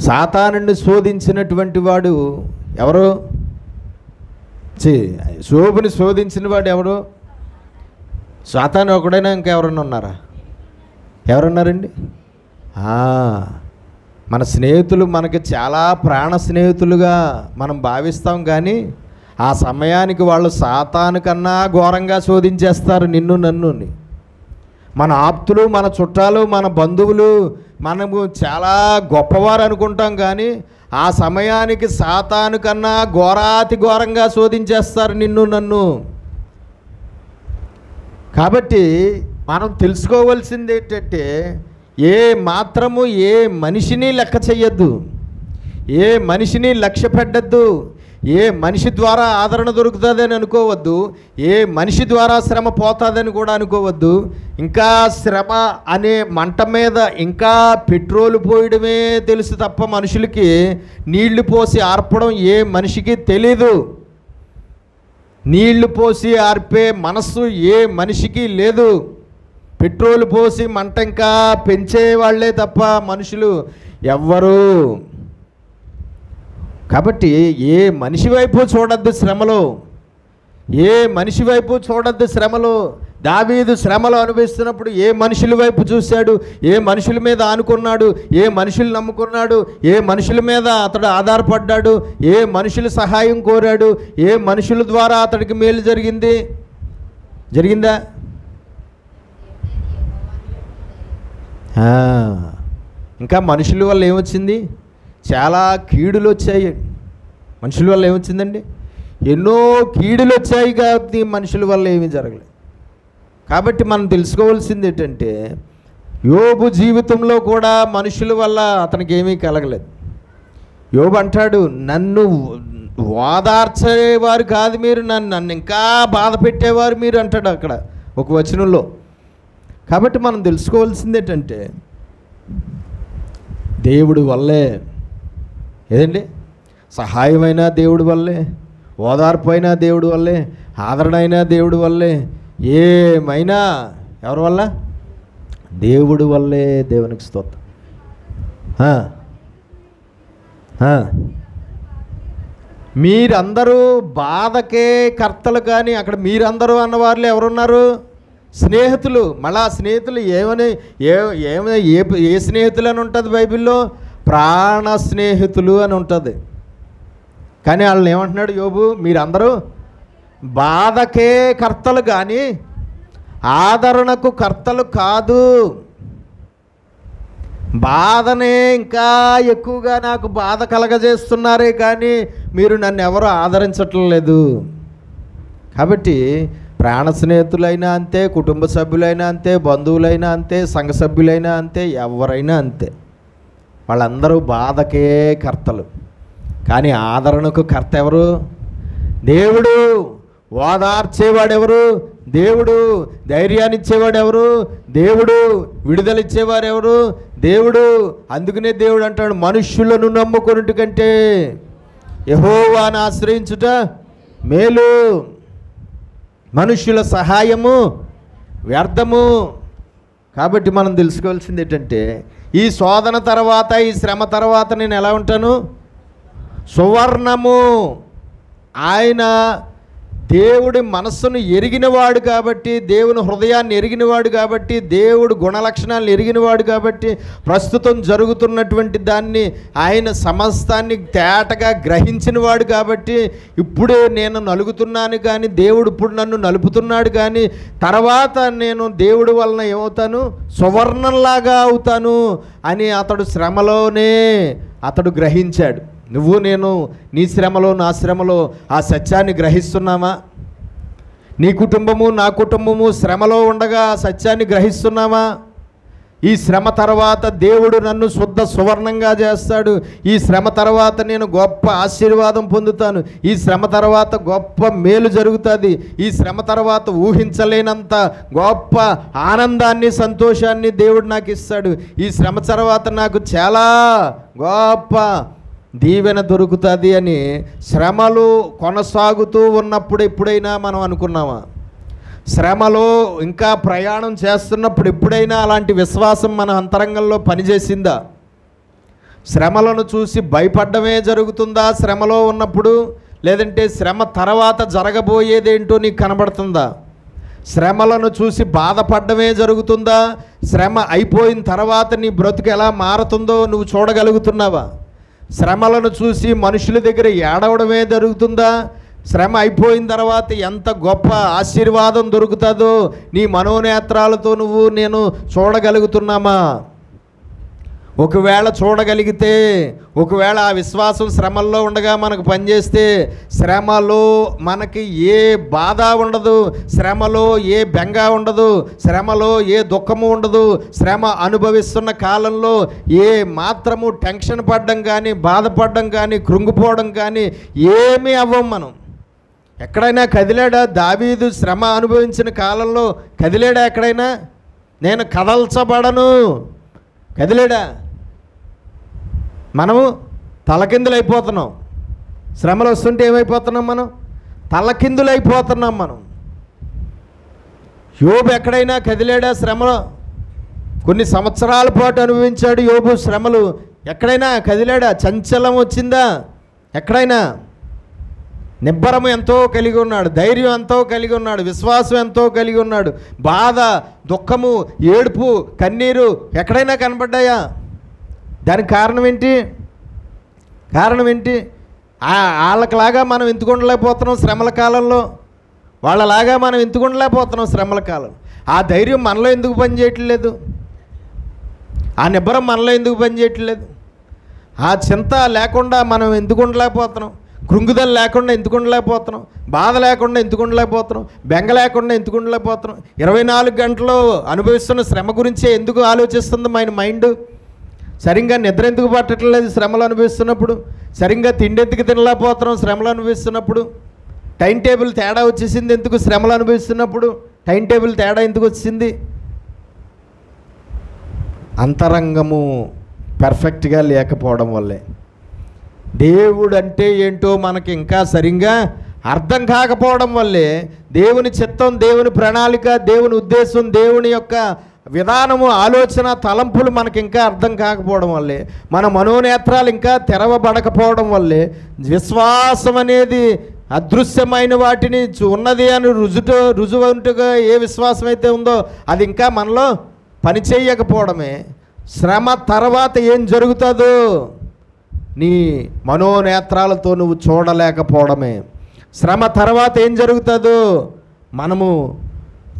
సాతానుని శోధించినటువంటి వాడు ఎవరు? యోబుని శోధించిన వాడు ఎవరు? సాతాను ఒకడైనా ఇంకెవరన్నా ఉన్నారా? ఎవరున్నారండి? మన స్నేహితులు మనకి చాలా ప్రాణ స్నేహితులుగా మనం భావిస్తాం, కానీ ఆ సమయానికి వాళ్ళు సాతాను కన్నా ఘోరంగా శోధించేస్తారు నిన్ను నన్నుని. మన ఆప్తులు, మన చుట్టాలు, మన బంధువులు మనము చాలా గొప్పవారు అనుకుంటాం, కానీ ఆ సమయానికి సాతాను కన్నా ఘోరాతి ఘోరంగా శోధించేస్తారు నిన్ను నన్ను. కాబట్టి మనం తెలుసుకోవాల్సింది ఏంటంటే, ఏ మాత్రము ఏ మనిషిని లెక్క చెయ్యొద్దు, ఏ మనిషిని లక్ష్య పెట్టద్దు, ఏ మనిషి ద్వారా ఆదరణ దొరుకుతుందని అనుకోవద్దు, ఏ మనిషి ద్వారా శ్రమ పోతుందని కూడా అనుకోవద్దు. ఇంకా శ్రమ అనే మంట మీద ఇంకా పెట్రోల్ పోయడమే తెలుసు తప్ప మనుషులకి నీళ్లు పోసి ఆర్పడం ఏ మనిషికి తెలీదు. నీళ్లు పోసి ఆర్పే మనస్సు ఏ మనిషికి లేదు. పెట్రోల్ పోసి మంట ఇంకా పెంచేవాళ్లే తప్ప మనుషులు ఎవ్వరు. కాబట్టి ఏ మనిషి వైపు చూడొద్దు శ్రమలో, ఏ మనిషి వైపు చూడొద్దు శ్రమలో. దావీదు శ్రమలు అనుభవిస్తున్నప్పుడు ఏ మనుషుల వైపు చూశాడు? ఏ మనుషుల మీద ఆనుకున్నాడు? ఏ మనుషులు నమ్ముకున్నాడు? ఏ మనుషుల మీద అతడు ఆధారపడ్డాడు? ఏ మనుషుల సహాయం కోరాడు? ఏ మనుషుల ద్వారా అతడికి మేలు జరిగిందా? ఇంకా మనుషుల వల్ల ఏమొచ్చింది? చాలా కీడులు వచ్చాయి. మనుషుల వల్ల ఏమొచ్చిందండి? ఎన్నో కీడులు వచ్చాయి. కాబట్టి మనుషుల వల్ల ఏమీ జరగలేదు. కాబట్టి మనం తెలుసుకోవాల్సింది ఏంటంటే, యోబు జీవితంలో కూడా మనుషుల వల్ల అతనికి ఏమీ కలగలేదు. యోబు అంటాడు, నన్ను ఓదార్చేవారు కాదు మీరు, నన్ను ఇంకా బాధ పెట్టేవారు మీరు అంటాడు అక్కడ ఒక వచనంలో. కాబట్టి మనం తెలుసుకోవాల్సింది ఏంటంటే, దేవుడి వల్లే ఏదండి, సహాయమైనా దేవుడి వల్లే, ఓదార్పు అయినా దేవుడి వల్లే, ఆదరణ అయినా దేవుడి వల్లే, ఏమైనా ఎవరి వల్ల? దేవుడి వల్లే. దేవునికి స్తోత్రం. మీరందరూ బాధకే కర్తలు, కానీ అక్కడ మీరందరూ అన్నవాళ్ళు ఎవరున్నారు? స్నేహితులు. మళ్ళా స్నేహితులు ఏమని ఏ స్నేహితులు అని ఉంటుంది బైబిల్లో? ప్రాణ స్నేహితులు అని ఉంటుంది. కానీ వాళ్ళని ఏమంటున్నాడు యోబు? మీరందరూ బాధకే కర్తలు కానీ ఆదరణకు కర్తలు కాదు. బాధనే ఇంకా ఎక్కువగా నాకు బాధ కలగజేస్తున్నారే కానీ మీరు నన్ను ఎవరు ఆదరించట్లేదు. కాబట్టి ప్రాణ స్నేహితులైనా అంతే, కుటుంబ సభ్యులైనా అంతే, బంధువులైనా అంతే, సంఘ సభ్యులైనా అంతే, ఎవరైనా అంతే. వాళ్ళందరూ బాధకే కర్తలు, కానీ ఆదరణకు కర్త ఎవరు? దేవుడు. ఓదార్చేవాడెవరు? దేవుడు. ధైర్యాన్ని ఇచ్చేవాడు ఎవరు? దేవుడు. విడుదలిచ్చేవారు ఎవరు? దేవుడు. అందుకనే దేవుడు అంటాడు, మనుష్యులను నమ్ముకొనుట కంటే యెహోవాను ఆశ్రయించుట మేలు. మనుష్యుల సహాయము వ్యర్థము. కాబట్టి మనం తెలుసుకోవాల్సింది ఏంటంటే, ఈ శోధన తర్వాత, ఈ శ్రమ తర్వాత నేను ఎలా ఉంటాను? సువర్ణము. ఆయన దేవుడి మనస్సును ఎరిగినవాడు కాబట్టి, దేవుని హృదయాన్ని ఎరిగినవాడు కాబట్టి, దేవుడు గుణలక్షణాలను ఎరిగినవాడు కాబట్టి, ప్రస్తుతం జరుగుతున్నటువంటి దాన్ని ఆయన సమస్తాన్ని తేటగా గ్రహించినవాడు కాబట్టి, ఇప్పుడే నేను నలుగుతున్నాను కానీ దేవుడు ఇప్పుడు నన్ను నలుపుతున్నాడు, కానీ తర్వాత నేను దేవుడి వలన ఏమవుతాను? సువర్ణంలాగా అవుతాను అని అతడు శ్రమలోనే అతడు గ్రహించాడు. నువ్వు నేను నీ శ్రమలో నా శ్రమలో ఆ సత్యాన్ని గ్రహిస్తున్నామా? నీ కుటుంబము నా కుటుంబము శ్రమలో ఉండగా సత్యాన్ని గ్రహిస్తున్నామా? ఈ శ్రమ తర్వాత దేవుడు నన్ను శుద్ధ సువర్ణంగా చేస్తాడు. ఈ శ్రమ తర్వాత నేను గొప్ప ఆశీర్వాదం పొందుతాను. ఈ శ్రమ తర్వాత గొప్ప మేలు జరుగుతుంది. ఈ శ్రమ తర్వాత ఊహించలేనంత గొప్ప ఆనందాన్ని సంతోషాన్ని దేవుడు నాకు ఇస్తాడు. ఈ శ్రమ తర్వాత నాకు చాలా గొప్ప దీవెన దొరుకుతుంది అని శ్రమలు కొనసాగుతూ ఉన్నప్పుడు ఎప్పుడైనా మనం అనుకున్నామా? శ్రమలో ఇంకా ప్రయాణం చేస్తున్నప్పుడు ఎప్పుడైనా అలాంటి విశ్వాసం మన అంతరంగంలో పనిచేసిందా? శ్రమలను చూసి భయపడ్డమే జరుగుతుందా శ్రమలో ఉన్నప్పుడు? లేదంటే శ్రమ తర్వాత జరగబోయేదేంటో నీకు కనబడుతుందా? శ్రమలను చూసి బాధపడ్డమే జరుగుతుందా? శ్రమ అయిపోయిన తర్వాత నీ బ్రతుకు ఎలా మారుతుందో నువ్వు చూడగలుగుతున్నావా? శ్రమలను చూసి మనుషుల దగ్గర ఏడవడమే జరుగుతుందా? శ్రమ అయిపోయిన తర్వాత ఎంత గొప్ప ఆశీర్వాదం దొరుకుతుందో నీ మనోనేత్రాలతో నేను చూడగలుగుతున్నామా? ఒకవేళ చూడగలిగితే, ఒకవేళ ఆ విశ్వాసం శ్రమల్లో ఉండగా మనకు పనిచేస్తే, శ్రమలో మనకి ఏ బాధ ఉండదు, శ్రమలో ఏ బెంగ ఉండదు, శ్రమలో ఏ దుఃఖము ఉండదు. శ్రమ అనుభవిస్తున్న కాలంలో ఏ మాత్రము టెన్షన్ పడడం కానీ, బాధపడడం కానీ, కృంగిపోవడం కానీ ఏమీ అవ్వం మనం. ఎక్కడైనా కదిలాడా దావీదు? శ్రమ అనుభవించిన కాలంలో కదిలాడా ఎక్కడైనా? నేను కదల్చబడను, కదిలాడా? మనము తలకిందులైపోతున్నాం. శ్రమలు వస్తుంటే ఏమైపోతున్నాం మనం? తలకిందులైపోతున్నాం మనం. యోబు ఎక్కడైనా కదిలాడా శ్రమలో? కొన్ని సంవత్సరాల పాటు అనుభవించాడు యోబు శ్రమలు. ఎక్కడైనా కదిలాడా? చంచలం వచ్చిందా ఎక్కడైనా? నిబ్బరము ఎంతో కలిగి ఉన్నాడు, ధైర్యం ఎంతో కలిగి ఉన్నాడు, విశ్వాసం ఎంతో కలిగి ఉన్నాడు. బాధ, దుఃఖము, ఏడుపు, కన్నీరు ఎక్కడైనా కనబడ్డాయా? దానికి కారణం ఏంటి? కారణం ఏంటి? వాళ్ళకిలాగా మనం ఎందుకు ఉండలేకపోతున్నాం శ్రమల కాలంలో? వాళ్ళలాగా మనం ఎందుకు ఉండలేకపోతున్నాం శ్రమల కాలం? ఆ ధైర్యం మనలో ఎందుకు పనిచేయట్లేదు? ఆ నిబ్బరం మనలో ఎందుకు పనిచేయట్లేదు? ఆ చింత లేకుండా మనం ఎందుకు ఉండలేకపోతున్నాం? కృంగుదల లేకుండా ఎందుకు ఉండలేకపోతున్నాం? బాధ లేకుండా ఎందుకు ఉండలేకపోతున్నాం? బెంగ లేకుండా ఎందుకు ఉండలేకపోతున్నాం? 24 గంటలు అనుభవిస్తున్న శ్రమ గురించే ఎందుకు ఆలోచిస్తుంది మన మైండ్? సరిగ్గా నిద్ర ఎందుకు పట్టట్లేదు శ్రమలు అనుభవిస్తున్నప్పుడు? సరిగ్గా తిండి ఎందుకు తినలేకపోతున్నాం శ్రమలు అనుభవిస్తున్నప్పుడు? టైం టేబుల్ తేడా వచ్చేసింది ఎందుకు శ్రమలు అనుభవిస్తున్నప్పుడు? టైం టేబుల్ తేడా ఎందుకు వచ్చింది? అంతరంగము పర్ఫెక్ట్గా లేకపోవడం వల్లే. దేవుడు అంటే ఏంటో మనకి ఇంకా సరిగ్గా అర్థం కాకపోవడం వల్లే, దేవుని చిత్తం, దేవుని ప్రణాళిక, దేవుని ఉద్దేశం, దేవుని యొక్క విధానము, ఆలోచన, తలంపులు మనకి ఇంకా అర్థం కాకపోవడం వల్లే, మన మనోనేత్రాలు ఇంకా తెరవబడకపోవడం వల్లే, విశ్వాసం అనేది అదృశ్యమైన వాటిని ఉన్నది అని రుజువంటుగా ఏ విశ్వాసం అయితే ఉందో అది ఇంకా మనలో పనిచేయకపోవడమే. శ్రమ తర్వాత ఏం జరుగుతుందో నీ మనోనేత్రాలతో నువ్వు చూడలేకపోవడమే. శ్రమ తర్వాత ఏం జరుగుతుందో మనము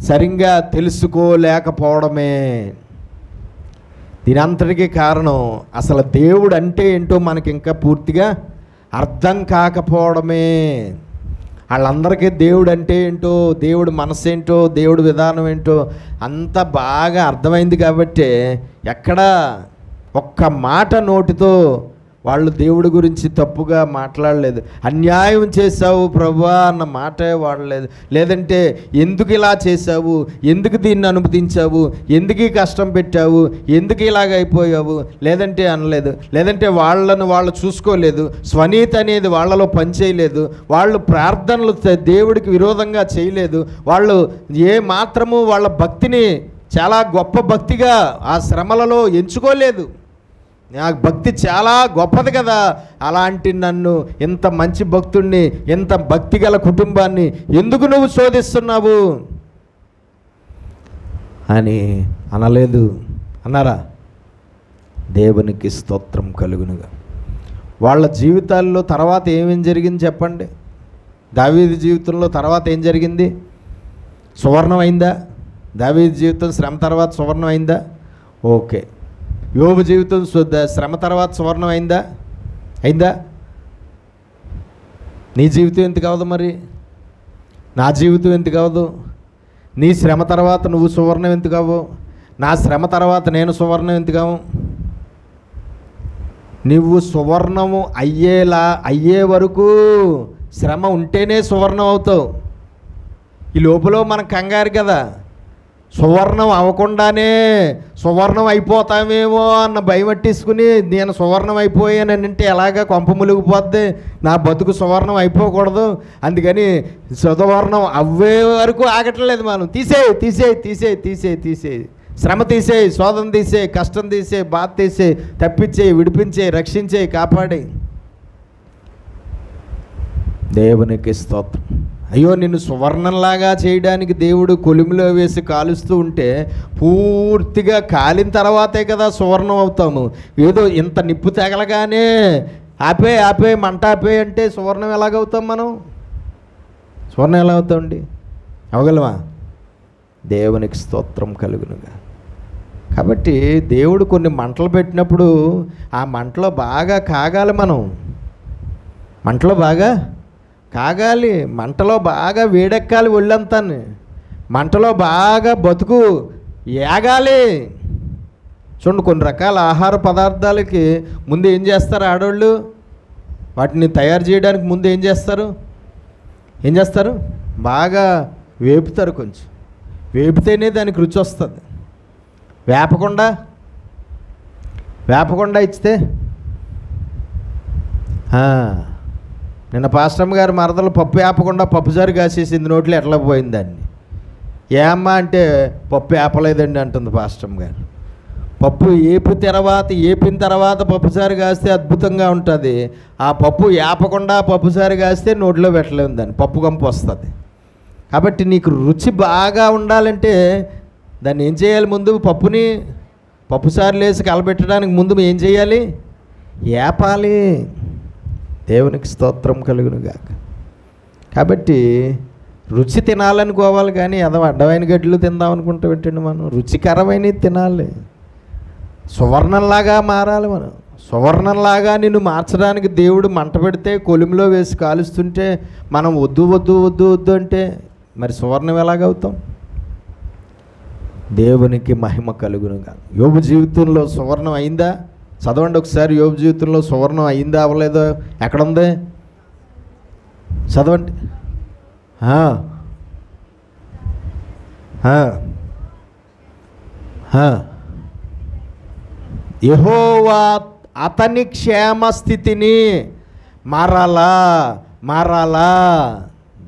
సరిగ్గా తెలుసుకోలేకపోవడమే. దీనంతటికీ కారణం అసలు దేవుడు అంటే ఏంటో మనకి ఇంకా పూర్తిగా అర్థం కాకపోవడమే. వాళ్ళందరికీ దేవుడు అంటే ఏంటో, దేవుడు మనసు ఏంటో, దేవుడు విధానం ఏంటో అంత బాగా అర్థమైంది కాబట్టి ఎక్కడ ఒక్క మాట నోటితో వాళ్ళు దేవుడి గురించి తప్పుగా మాట్లాడలేదు. అన్యాయం చేశావు ప్రభువా అన్న మాటే వాడలేదు. లేదంటే ఎందుకు ఇలా చేశావు, ఎందుకు దీన్ని అనుమతించావు, ఎందుకు కష్టం పెట్టావు, ఎందుకు ఇలాగైపోయావు లేదంటే అనలేదు. లేదంటే వాళ్ళు చూసుకోలేదు, స్వనీతి అనేది వాళ్ళలో పనిచేయలేదు, వాళ్ళు ప్రార్థనలు దేవుడికి విరోధంగా చేయలేదు, వాళ్ళు ఏ మాత్రము వాళ్ళ భక్తిని చాలా గొప్ప భక్తిగా ఆ శ్రమలలో ఎంచుకోలేదు. నాకు భక్తి చాలా గొప్పది కదా, అలాంటి నన్ను ఇంత మంచి భక్తుడిని, ఇంత భక్తి గల కుటుంబాన్ని ఎందుకు నువ్వు శోధిస్తున్నావు అని అనలేదు. అన్నారా? దేవునికి స్తోత్రం కలుగునుగా. వాళ్ళ జీవితాల్లో తర్వాత ఏమేం జరిగింది చెప్పండి? దావీదు జీవితంలో తర్వాత ఏం జరిగింది? సువర్ణం అయిందా? దావీదు జీవితం శ్రమ తర్వాత సువర్ణం అయిందా? ఓకే. యోబు జీవితం శ్రమ తర్వాత సువర్ణం అయిందా? నీ జీవితం ఎందుకు అవదు మరి? నా జీవితం ఎందుకు అవ్వదు? నీ శ్రమ తర్వాత నువ్వు సువర్ణం ఎందుకు అవ్వవు? నా శ్రమ తర్వాత నేను సువర్ణం ఎందుకు అవ్వను? నువ్వు సువర్ణము అయ్యే వరకు శ్రమ ఉంటేనే సువర్ణం అవుతావు. ఈ లోపల మనం కంగారు కదా, సువర్ణం అవ్వకుండానే సువర్ణం అయిపోతామేమో అన్న భయం పట్టేసుకుని నేను సువర్ణం అయిపోయానని అంటే ఎలాగా కొంప ములిగిపోద్ది, నా బతుకు సువర్ణం అయిపోకూడదు, అందుకని సువర్ణం అవ్వే వరకు ఆగట్లేదు. మనం తీసేయి శ్రమ తీసేయి, శోధన తీసేయి, కష్టం తీసేయి, బాధ తీసేయి, తప్పించేయి, విడిపించేయి, రక్షించేయి, కాపాడేయి. దేవునికి స్తోత్రం. అయ్యో, నిన్ను సువర్ణంలాగా చేయడానికి దేవుడు కొలిమిలో వేసి కాలుస్తూ ఉంటే పూర్తిగా కాలిన తర్వాతే కదా సువర్ణం అవుతాము. ఏదో ఇంత నిప్పు తగలగానే ఆపే మంట ఆపే అంటే సువర్ణం ఎలాగవుతాం? మనం సువర్ణం ఎలా అవుతామండి? అవగలమా? దేవునికి స్తోత్రం కలుగునుగా. కాబట్టి దేవుడు కొన్ని మంటలు పెట్టినప్పుడు ఆ మంటలో బాగా కాగాలి. మనం మంటలో బాగా కాగాలి, మంటలో బాగా వేడెక్కాలి, ఒళ్ళంతాన్ని మంటలో బాగా బతుకు ఏగాలి. చూడండి, కొన్ని రకాల ఆహార పదార్థాలకి ముందు ఏం చేస్తారు ఆడవాళ్ళు? వాటిని తయారు చేయడానికి ముందు ఏం చేస్తారు? బాగా వేపుతారు. కొంచెం వేపితేనే దానికి రుచి వస్తుంది. వేపకుండా ఇచ్చితే నిన్న పాస్టమ్ గారు మరదలు పప్పు వేపకుండా పప్పుసారి కాసేసింది, నోట్లో ఎట్లా పోయింది దాన్ని. ఏమ్మా అంటే పప్పు వేపలేదండి అంటుంది పాస్టమ్ గారు. పప్పు ఏపిన తర్వాత పప్పుసారి కాస్తే అద్భుతంగా ఉంటుంది. ఆ పప్పు వేపకుండా పప్పుసారి కాస్తే నోట్లో పెట్టలేము, దాన్ని పప్పు కంపు వస్తుంది. కాబట్టి నీకు రుచి బాగా ఉండాలంటే దాన్ని ఏం చేయాలి? ముందు పప్పుసారులు వేసి కలబెట్టడానికి ముందు ఏం చేయాలి? ఏపాలి. దేవునికి స్తోత్రం కలుగునుగాక. కాబట్టి రుచి తినాలనుకోవాలి, కానీ అడ్డమైన గడ్డలు తిందాం అనుకుంటూ పెట్టండి. మనం రుచికరమైనవి తినాలి, సువర్ణంలాగా మారాలి. మనం సువర్ణంలాగా నిన్ను మార్చడానికి దేవుడు మంట పెడితే కొలిమిలో వేసి కాలుస్తుంటే మనం వద్దు అంటే మరి సువర్ణం ఎలాగవుతాం? దేవునికి మహిమ కలుగునుగా. యోబు జీవితంలో సువర్ణం అయిందా? చదవండి ఒకసారి. యోబు జీవితంలో సువర్ణం అయిందా అవ్వలేదో ఎక్కడుంది? చదవండి. యెహోవా అతని క్షేమ స్థితిని మారాలా.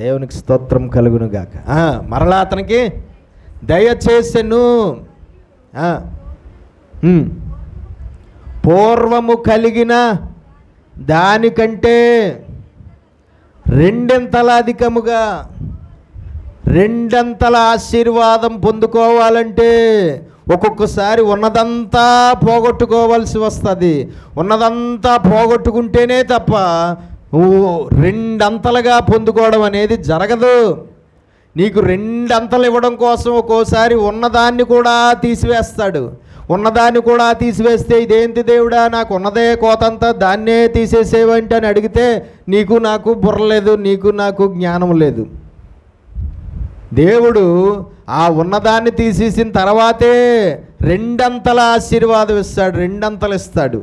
దేవునికి స్తోత్రం కలుగునుగాక. మరలా అతనికి దయచేసెను. పూర్వము కలిగిన దానికంటే రెండంతల అధికముగా, రెండంతల ఆశీర్వాదం పొందుకోవాలంటే ఒక్కొక్కసారి ఉన్నదంతా పోగొట్టుకోవాల్సి వస్తుంది. ఉన్నదంతా పోగొట్టుకుంటేనే తప్ప రెండంతలుగా పొందుకోవడం అనేది జరగదు. నీకు రెండంతలు ఇవ్వడం కోసం ఒక్కోసారి ఉన్నదాన్ని కూడా తీసివేస్తాడు. ఉన్నదాన్ని కూడా తీసివేస్తే ఇదేంటి దేవుడా, నాకు ఉన్నదే కోతంతా దాన్నే తీసేసేవంటే అని అడిగితే నీకు నాకు బుర్ర లేదు, నీకు నాకు జ్ఞానం లేదు. దేవుడు ఆ ఉన్నదాన్ని తీసేసిన తర్వాతే రెండంతల ఆశీర్వాదం ఇస్తాడు, రెండంతలు ఇస్తాడు.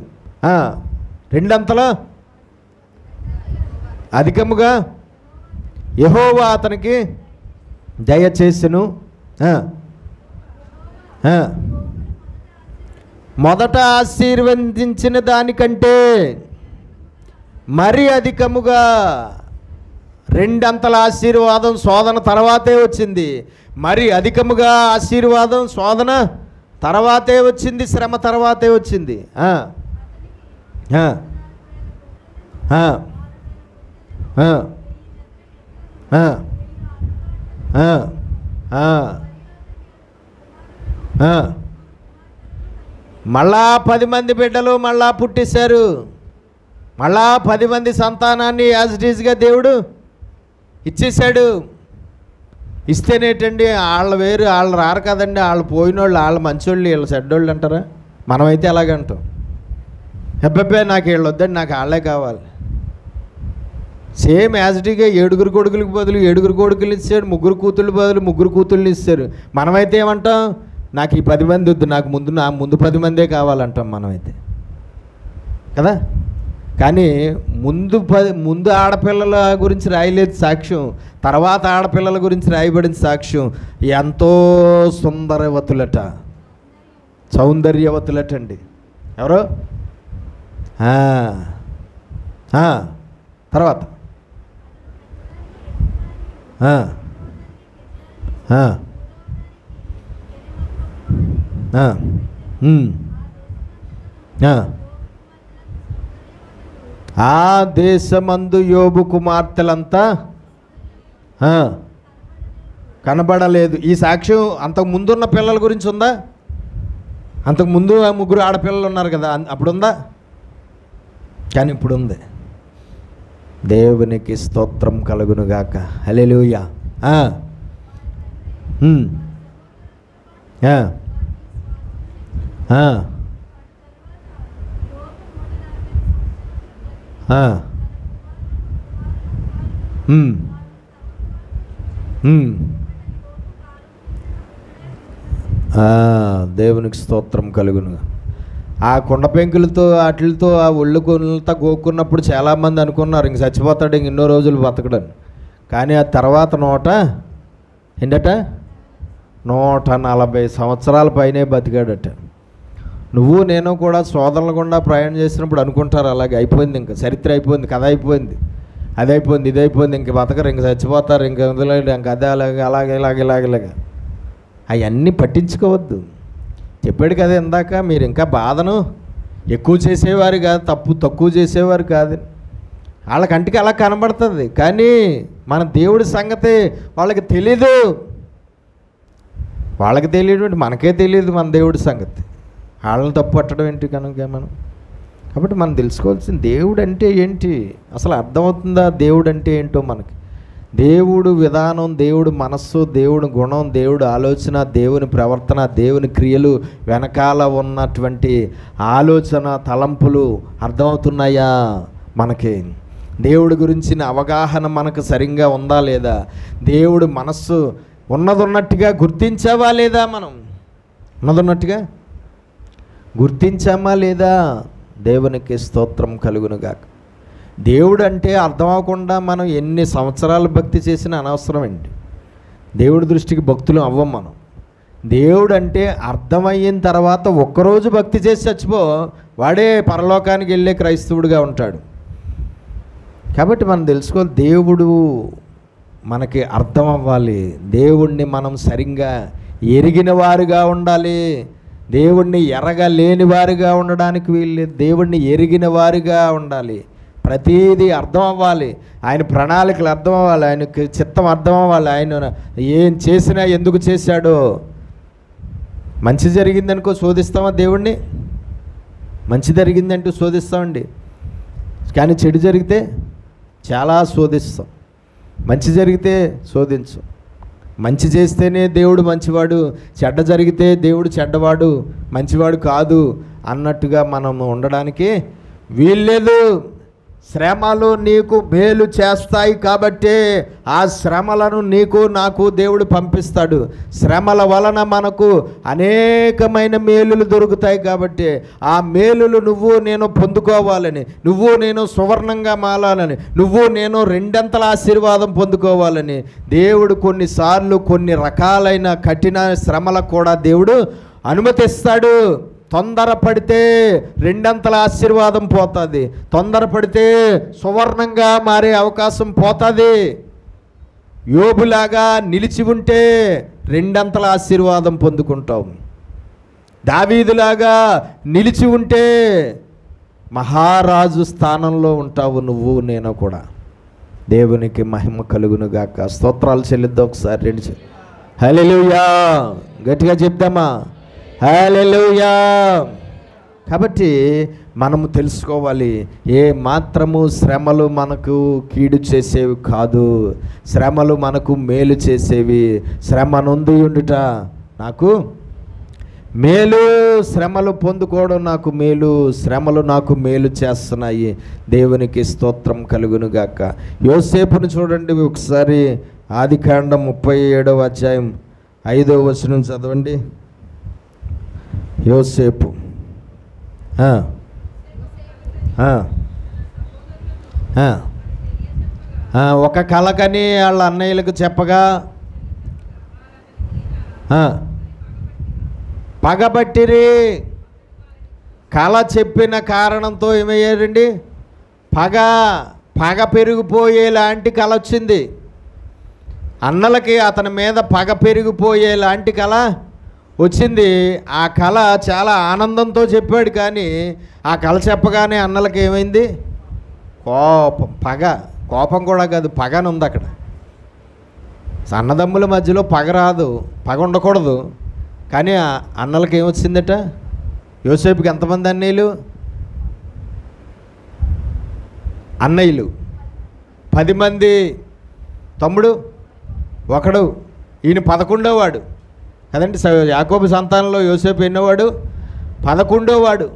రెండంతల అధికముగా యెహోవా అతనికి దయచేసెను. మొదట ఆశీర్వదించిన దానికంటే మరి అధికముగా, రెండంతల ఆశీర్వాదం శోధన తర్వాతే వచ్చింది. మరి అధికముగా ఆశీర్వాదం శోధన తర్వాతే వచ్చింది, శ్రమ తర్వాతే వచ్చింది. మళ్ళా 10 మంది బిడ్డలు మళ్ళా పుట్టేశారు. మళ్ళా 10 మంది సంతానాన్ని యాజ్ ఇట్ ఈజ్గా దేవుడు ఇచ్చేశాడు. ఇస్తేనేటండి వాళ్ళు వేరు, వాళ్ళు రారు కదండి, వాళ్ళు పోయినోళ్ళు, వాళ్ళు మంచోళ్ళు, వీళ్ళు చెడ్డోళ్ళు అంటారా? మనమైతే ఎలాగంటాం? అబ్బాయి నాకు వీళ్ళు వద్దండి, నాకు వాళ్ళే కావాలి. సేమ్ యాజిటీగా 7 కొడుకులకు బదులు 7 కొడుకులు ఇచ్చాడు, 3 కూతుళ్ళు బదులు 3 కూతుళ్ళు ఇస్తారు. మనమైతే ఏమంటాం, నాకు ఈ 10 మంది వద్దు, నాకు ముందు 10 మందే కావాలంటాం మనమైతే కదా. కానీ ముందు ఆడపిల్లల గురించి రాయలేదు సాక్ష్యం, తర్వాత ఆడపిల్లల గురించి రాయబడిన సాక్ష్యం. ఎంతో సుందరవతులట, సౌందర్యవతులట అండి. ఎవరు? తర్వాత ఆ దేశమందు యోబు కుమార్తెలంతా కనబడలేదు. ఈ సాక్ష్యం అంతకు ముందున్న పిల్లల గురించి ఉందా? అంతకుముందు 3 ఆడపిల్లలు ఉన్నారు కదా, అప్పుడుందా? కానీ ఇప్పుడు ఉంది. దేవునికి స్తోత్రం కలుగునుగాక. హల్లెలూయా. దేవునికి స్తోత్రం కలుగును. ఆ కుండ పెంకులతో వాటితో ఆ ఒళ్ళు కొనులతో గోక్కున్నప్పుడు చాలామంది అనుకున్నారు ఇంక చచ్చిపోతాడు, ఇంక ఎన్నో రోజులు బతకడని. కానీ ఆ తర్వాత 140 సంవత్సరాల పైనే బతికాడట. నువ్వు నేను కూడా సోదరులు గుండా ప్రయాణం చేసినప్పుడు అనుకుంటారు అలాగే, అయిపోయింది, ఇంకా చరిత్ర అయిపోయింది, కథ అయిపోయింది, అది అయిపోయింది, ఇది అయిపోయింది, ఇంక బతకరు, ఇంక చచ్చిపోతారు, ఇంక వదిలేదు, ఇంక అదే అలాగే ఇలాగే అవన్నీ పట్టించుకోవద్దు. చెప్పాడు కదా ఇందాక, మీరు ఇంకా బాధను ఎక్కువ చేసేవారు కాదు, తక్కువ చేసేవారు కాదు. వాళ్ళ కంటికి అలా కనబడుతుంది, కానీ మన దేవుడి సంగతి వాళ్ళకి తెలీదు. వాళ్ళకి తెలియదు, మనకే తెలియదు మన దేవుడి సంగతి. వాళ్ళని తప్పు పట్టడం ఏంటి కనుక మనం. కాబట్టి మనం తెలుసుకోవాల్సింది దేవుడు అంటే ఏంటి, అసలు అర్థమవుతుందా దేవుడు అంటే ఏంటో మనకి. దేవుడు విధానం, దేవుడు మనస్సు, దేవుని గుణం, దేవుడు ఆలోచన, దేవుని ప్రవర్తన, దేవుని క్రియలు వెనకాల ఉన్నటువంటి ఆలోచన తలంపులు అర్థమవుతున్నాయా మనకి? దేవుడి గురించిన అవగాహన మనకు సరిగ్గా ఉందా లేదా? దేవుడు మనస్సు ఉన్నదన్నట్టుగా గుర్తించావా లేదా? మనం ఉన్నదన్నట్టుగా గుర్తించామా లేదా? దేవునికి స్తోత్రం కలుగునుగాక. దేవుడు అంటే అర్థం అవ్వకుండా మనం ఎన్ని సంవత్సరాలు భక్తి చేసినా అనవసరం అండి. దేవుడి దృష్టికి భక్తులు అవ్వం మనం. దేవుడు అంటే అర్థమయ్యిన తర్వాత ఒక్కరోజు భక్తి చేసి చచ్చిపో, వాడే పరలోకానికి వెళ్ళే క్రైస్తవుడిగా ఉంటాడు. కాబట్టి మనం తెలుసుకోవాలి, దేవుడు మనకి అర్థం అవ్వాలి. దేవుణ్ణి మనం సరిగ్గా ఎరిగిన వారుగా ఉండాలి. దేవుణ్ణి ఎరగలేని వారుగా ఉండడానికి వీల్లేదు. దేవుణ్ణి ఎరిగిన వారుగా ఉండాలి. ప్రతీదీ అర్థం అవ్వాలి, ఆయన ప్రణాళికలు అర్థం అవ్వాలి, ఆయనకి చిత్తం అర్థం అవ్వాలి, ఆయన ఏం చేసినా ఎందుకు చేశాడో. మంచి జరిగిందనుకో శోధిస్తామా దేవుణ్ణి? మంచి జరిగిందంటూ శోధిస్తామండి. కానీ చెడు జరిగితే చాలా శోధిస్తాం. మంచి జరిగితే శోధించం. మంచి చేస్తేనే దేవుడు మంచివాడు, చెడ్డ జరిగితే దేవుడు చెడ్డవాడు, మంచివాడు కాదు అన్నట్టుగా మనం ఉండడానికి వీల్లేదు. శ్రమలు నీకు మేలు చేస్తాయి కాబట్టి ఆ శ్రమలను నీకు నాకు దేవుడు పంపిస్తాడు. శ్రమల వలన మనకు అనేకమైన మేలులు దొరుకుతాయి కాబట్టి ఆ మేలులు నువ్వు నేను పొందుకోవాలని, నువ్వు నేను సువర్ణంగా మారాలని, నువ్వు నేను రెండంతల ఆశీర్వాదం పొందుకోవాలని దేవుడు కొన్నిసార్లు కొన్ని రకాలైన కఠిన శ్రమలకు కూడా దేవుడు అనుమతిస్తాడు. తొందరపడితే రెండంతల ఆశీర్వాదం పోతుంది, తొందరపడితే సువర్ణంగా మారే అవకాశం పోతుంది. యోబులాగా నిలిచి ఉంటే రెండంతల ఆశీర్వాదం పొందుకుంటావు. దావీదులాగా నిలిచి ఉంటే మహారాజు స్థానంలో ఉంటావు నువ్వు నేను కూడా. దేవునికి మహిమ కలుగునుగాక. స్తోత్రాలు చెల్లిద్దాం ఒకసారి. రెండు హల్లెలూయా గట్టిగా చెప్దామా? హల్లెలూయా. కాబట్టి మనము తెలుసుకోవాలి, ఏ మాత్రము శ్రమలు మనకు కీడు చేసేవి కాదు, శ్రమలు మనకు మేలు చేసేవి. శ్రమ నొంది ఉండుట నాకు మేలు శ్రమలు పొందుకోవడం నాకు మేలు, శ్రమలు నాకు మేలు చేస్తున్నాయి. దేవునికి స్తోత్రం కలుగునుగాక. యోసేపుని చూడండి ఒకసారి, ఆదికాండం 37వ అధ్యాయం 5వ వచనం చదవండి. యోసేపు ఒక కలకని వాళ్ళ అన్నయ్యలకు చెప్పగా పగబట్టిరి. కళ చెప్పిన కారణంతో ఏమయ్యారండి? పగ పెరిగిపోయేలాంటి కళ వచ్చింది. అన్నలకి అతని మీద పగ పెరిగిపోయేలాంటి కళ వచ్చింది. ఆ కళ చాలా ఆనందంతో చెప్పాడు, కానీ ఆ కళ చెప్పగానే అన్నలకి ఏమైంది? కోపం కూడా కాదు, పగని ఉంది అక్కడ. అన్నదమ్ముల మధ్యలో పగ రాదు, పగ ఉండకూడదు, కానీ అన్నలకి ఏమొచ్చిందట? యోసేపుకి ఎంతమంది అన్నయ్యలు 10 మంది, తమ్ముడు ఒకడు, ఈయన 11వ వాడు కదండి. యాకోబు సంతానంలో యోసేపు ఎన్నోవాడు? 11వ వాడు.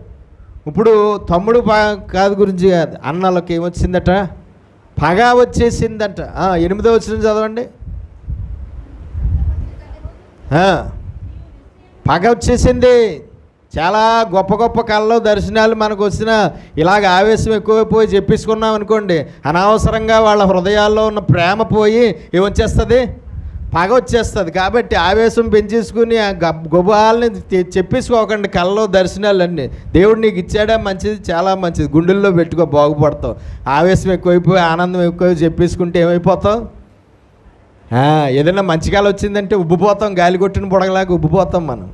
ఇప్పుడు తమ్ముడు కాదు గురించి కాదు, అన్నలకి ఏమొచ్చిందట? పగ వచ్చేసిందట. 8వ వచనం చదవండి. పగ వచ్చేసింది. చాలా గొప్ప గొప్ప కళలో దర్శనాలు మనకు వచ్చిన ఇలాగ ఆవేశం ఎక్కువైపోయి చెప్పేసుకున్నాం అనుకోండి, అనవసరంగా వాళ్ళ హృదయాల్లో ఉన్న ప్రేమ పోయి ఏమొచ్చేస్తుంది? పగ వచ్చేస్తుంది. కాబట్టి ఆవేశం పెంచేసుకుని ఆ గొబాలని చెప్పేసుకోకండి. కళ్ళలో దర్శనాలన్నీ దేవుడు నీకు ఇచ్చాడా, మంచిది, చాలా మంచిది, గుండెల్లో పెట్టుకో, బాగుపడతావు. ఆవేశం ఎక్కువైపోయి ఆనందం ఎక్కువ చెప్పేసుకుంటే ఏమైపోతావు? ఏదైనా మంచి కాలం వచ్చిందంటే ఉబ్బిపోతాం, గాలి కొట్టిన బుడగలాగా ఉబ్బిపోతాం మనం.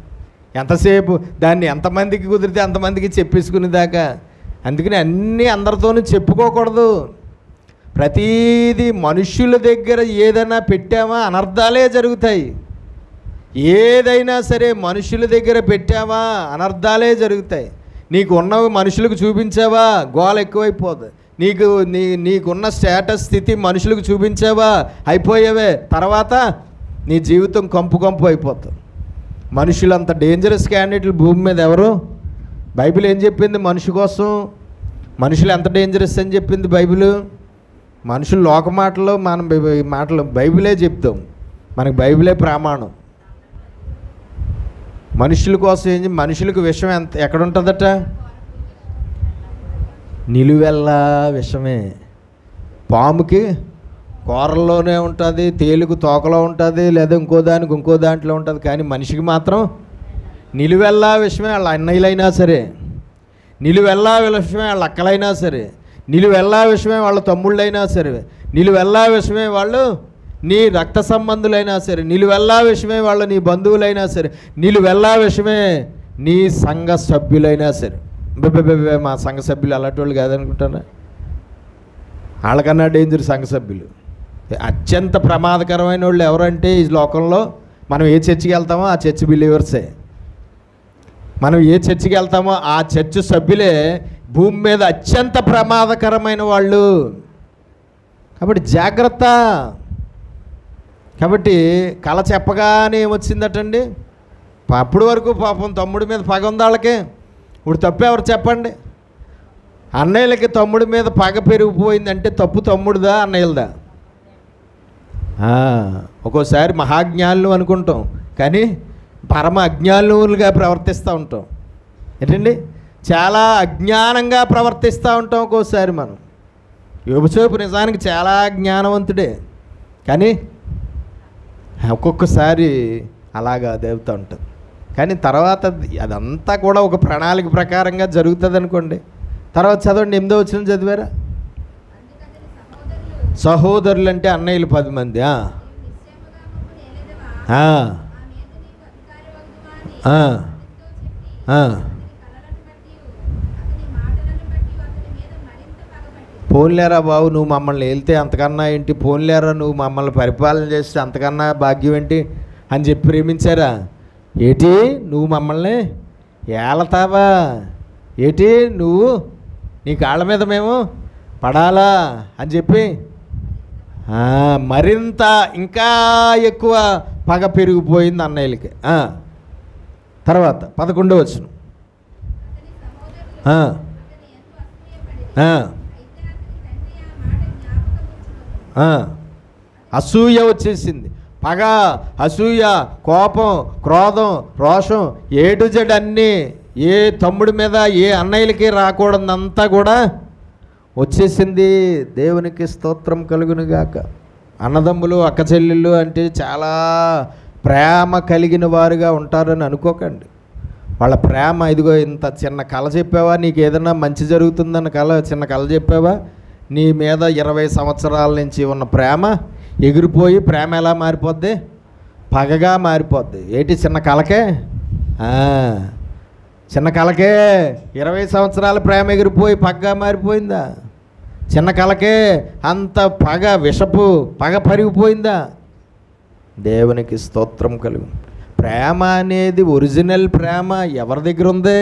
ఎంతసేపు దాన్ని ఎంతమందికి కుదిరితే అంతమందికి చెప్పేసుకునేదాకా. అందుకని అన్నీ అందరితోనూ చెప్పుకోకూడదు. ప్రతీది మనుష్యుల దగ్గర ఏదైనా పెట్టామా అనర్థాలే జరుగుతాయి. ఏదైనా సరే మనుషుల దగ్గర పెట్టావా అనర్థాలే జరుగుతాయి. నీకు ఉన్నవి మనుషులకు చూపించావా గోల ఎక్కువైపోదు. నీకున్న స్టేటస్ స్థితి మనుషులకు చూపించావా అయిపోయావే, తర్వాత నీ జీవితం కంపు అయిపోతుంది. మనుషులు అంత డేంజరస్ క్యాండిడేట్లు భూమి మీద ఎవరు? బైబిల్ ఏం చెప్పింది మనిషి కోసం? మనుషులు ఎంత డేంజరస్ అని చెప్పింది బైబిల్. మనుషులు లోక మాటలు మనం మాటలు బైబిలే చెప్తాం, మనకు బైబిలే ప్రమాణం. మనుషుల కోసం మనుషులకు విషం ఎక్కడుంటుందట? నిలువెల్లా విషమే. పాముకి కూరల్లోనే ఉంటుంది, తేలుకు తోకలో ఉంటుంది, లేదా ఇంకో దాంట్లో ఉంటుంది, కానీ మనిషికి మాత్రం నిలువెల్లా విషమే. వాళ్ళ అన్నయ్యలైనా సరే, నిలువెల్లా విషమే వాళ్ళ అక్కలైనా సరే, నిలువెల్లా విషమే వాళ్ళ తమ్ముళ్ళైనా సరే, నిలువెల్లా విషమే వాళ్ళు నీ రక్త సంబంధులైనా సరే, నిలువెల్లా విషమే వాళ్ళు నీ బంధువులైనా సరే, నిలువెల్లా విషమే నీ సంఘ సభ్యులైనా సరే. మా సంఘ సభ్యులు అలాంటి వాళ్ళు కాదనుకుంటారా? వాళ్ళకన్నా డేంజర్ సంఘ సభ్యులు. అత్యంత ప్రమాదకరమైన వాళ్ళు ఎవరంటే ఈ లోకంలో మనం ఏ చర్చికి వెళ్తామో ఆ చర్చ్ బిలీవర్సే. మనం ఏ చర్చికి వెళ్తామో ఆ చర్చ్ సభ్యులే భూమి మీద అత్యంత ప్రమాదకరమైన వాళ్ళు. కాబట్టి జాగ్రత్త. కాబట్టి కళ చెప్పగానే ఏమొచ్చిందటండి? అప్పటి వరకు పాపం తమ్ముడి మీద పగ ఉంది వాళ్ళకి. ఇప్పుడు తప్పు ఎవరు చెప్పండి? అన్నయ్యలకి తమ్ముడి మీద పగ పెరిగిపోయిందంటే తప్పు తమ్ముడిదా అన్నయ్యలదా? ఒక్కోసారి మహాజ్ఞానులు అనుకుంటాం, కానీ పరమ అజ్ఞానులుగా ప్రవర్తిస్తూ ఉంటాం. ఏంటండి? చాలా అజ్ఞానంగా ప్రవర్తిస్తూ ఉంటాం ఒక్కోసారి మనం. యోబు నిజానికి చాలా జ్ఞానవంతుడే, కానీ ఒక్కొక్కసారి అలాగా దేవుతూ ఉంటుంది. కానీ తర్వాత అదంతా కూడా ఒక ప్రణాళిక ప్రకారంగా జరుగుతుంది అనుకోండి. తర్వాత చదవండి, 8వ వచనం చదివారా? సహోదరులు అంటే అన్నయ్యలు 10 మంది. పోన్లేరా బాబు, నువ్వు మమ్మల్ని వెళ్తే అంతకన్నా ఏంటి, పోన్లేరా నువ్వు మమ్మల్ని పరిపాలన చేస్తే అంతకన్నా భాగ్యం ఏంటి అని చెప్పి ప్రేమించారా? ఏటి నువ్వు మమ్మల్ని ఏలతావా? ఏటి నువ్వు నీ కాళ్ళ మీద మేము పడాలా అని చెప్పి మరింత ఇంకా ఎక్కువ పగ పెరిగిపోయింది అన్నయ్యలకి. తర్వాత 11వ వచనం. అసూయ వచ్చేసింది. పగ, అసూయ, కోపం, క్రోధం, రోషం, ఏ టు జెడ్ అన్నీ, ఏ తమ్ముడి మీద ఏ అన్నయ్యలకి రాకూడదంతా కూడా వచ్చేసింది. దేవునికి స్తోత్రం కలుగునుగాక. అన్నదమ్ములు అక్క చెల్లెళ్ళు అంటే చాలా ప్రేమ కలిగిన వారుగా ఉంటారని అనుకోకండి. వాళ్ళ ప్రేమ ఇదిగో ఇంత చిన్న కళ చెప్పావా, నీకు ఏదైనా మంచి జరుగుతుందన్న చిన్న కళ చెప్పావా, నీ మీద 20 సంవత్సరాల నుంచి ఉన్న ప్రేమ ఎగిరిపోయి ప్రేమ ఎలా మారిపోద్ది? పగగా మారిపోద్ది. ఏంటి చిన్న కళకే? చిన్న కళకే 20 సంవత్సరాల ప్రేమ ఎగిరిపోయి పగగా మారిపోయిందా? చిన్న కళకే అంత పగ, విషపు పగ పరిగిపోయిందా? దేవునికి స్తోత్రం కలుగు. ప్రేమ అనేది ఒరిజినల్ ప్రేమ ఎవరి దగ్గర ఉంది?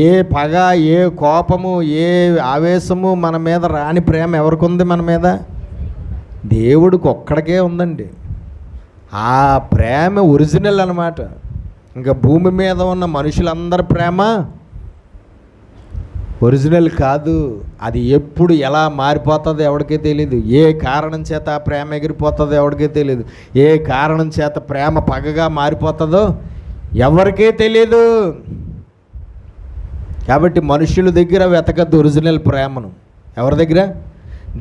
ఏ పగ, ఏ కోపము, ఏ ఆవేశము మన మీద రాని ప్రేమ ఎవరికి ఉంది? మన మీద దేవుడికి ఒక్కడికే ఉందండి. ఆ ప్రేమ ఒరిజినల్ అన్నమాట. ఇంకా భూమి మీద ఉన్న మనుషులందరి ప్రేమ ఒరిజినల్ కాదు. అది ఎప్పుడు ఎలా మారిపోతుందో ఎవరికీ తెలియదు. ఏ కారణం చేత ఆ ప్రేమ ఎగిరిపోతుందో ఎవరికీ తెలియదు. ఏ కారణం చేత ప్రేమ పగగా మారిపోతుందో ఎవరికీ తెలియదు. కాబట్టి మనుషుల దగ్గర వెతకద్దు ఒరిజినల్ ప్రేమను. ఎవరి దగ్గర?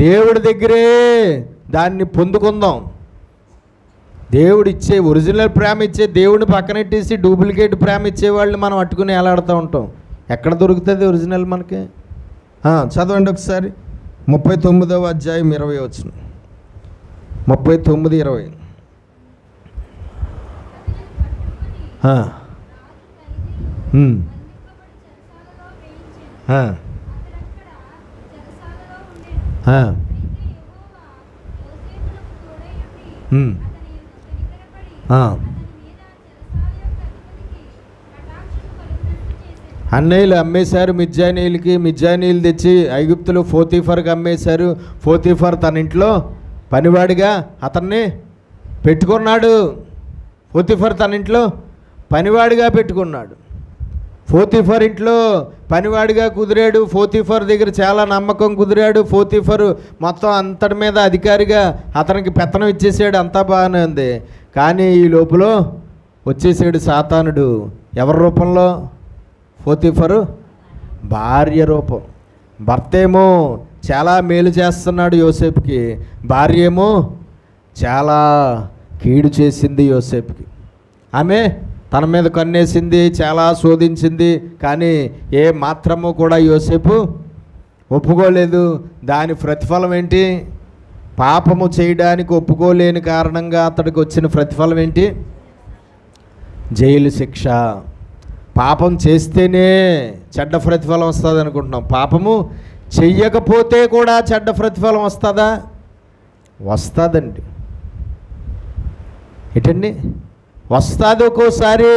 దేవుడి దగ్గరే దాన్ని పొందుకుందాం. దేవుడు ఇచ్చే ఒరిజినల్ ప్రేమ ఇచ్చే దేవుడిని పక్కనెట్టేసి డూప్లికేట్ ప్రేమ ఇచ్చేవాళ్ళని మనం అట్టుకుని ఎలాడుతూ ఉంటాం. ఎక్కడ దొరుకుతుంది ఒరిజినల్ మనకి? చదవండి ఒకసారి 39వ అధ్యాయం 20 వచనం. 39:20. అన్నయ్యలు అమ్మేశారు మిద్యానీయులకి, మిద్యానీయులు తెచ్చి ఐగుప్తులు పోతీఫర్కి అమ్మేశారు. పోతీఫర్ తన ఇంట్లో పనివాడిగా అతన్ని పెట్టుకున్నాడు. పోతీఫర్ తన ఇంట్లో పనివాడిగా పెట్టుకున్నాడు. పోతీఫర్ ఇంట్లో పనివాడిగా కుదిరాడు. పోతీఫర్ దగ్గర చాలా నమ్మకం కుదిరాడు. పోతీఫర్ మొత్తం అంతటి మీద అధికారిగా అతనికి పెత్తనం ఇచ్చేసాడు. అంతా బాగానే ఉంది. కానీ ఈ లోపల వచ్చేసాడు సాతానుడు. ఎవరి రూపంలో? పోతీఫరు భార్య రూపం. భర్త ఏమో చాలా మేలు చేస్తున్నాడు యోసేపుకి, భార్య ఏమో చాలా కీడు చేసింది యోసేపుకి. ఆమె తన మీద కన్నేసింది, చాలా శోధించింది. కానీ ఏ మాత్రము కూడా యోసేపు ఒప్పుకోలేదు. దాని ప్రతిఫలం ఏంటి? పాపము చేయడానికి ఒప్పుకోలేని కారణంగా అతడికి వచ్చిన ప్రతిఫలం ఏంటి? జైలు శిక్ష. పాపం చేస్తేనే చెడ్డ ప్రతిఫలం వస్తుంది అనుకుంటున్నాం. పాపము చెయ్యకపోతే కూడా చెడ్డ ప్రతిఫలం వస్తుందా? వస్తుందండి. ఏంటండి? వస్తుంది ఒక్కోసారి.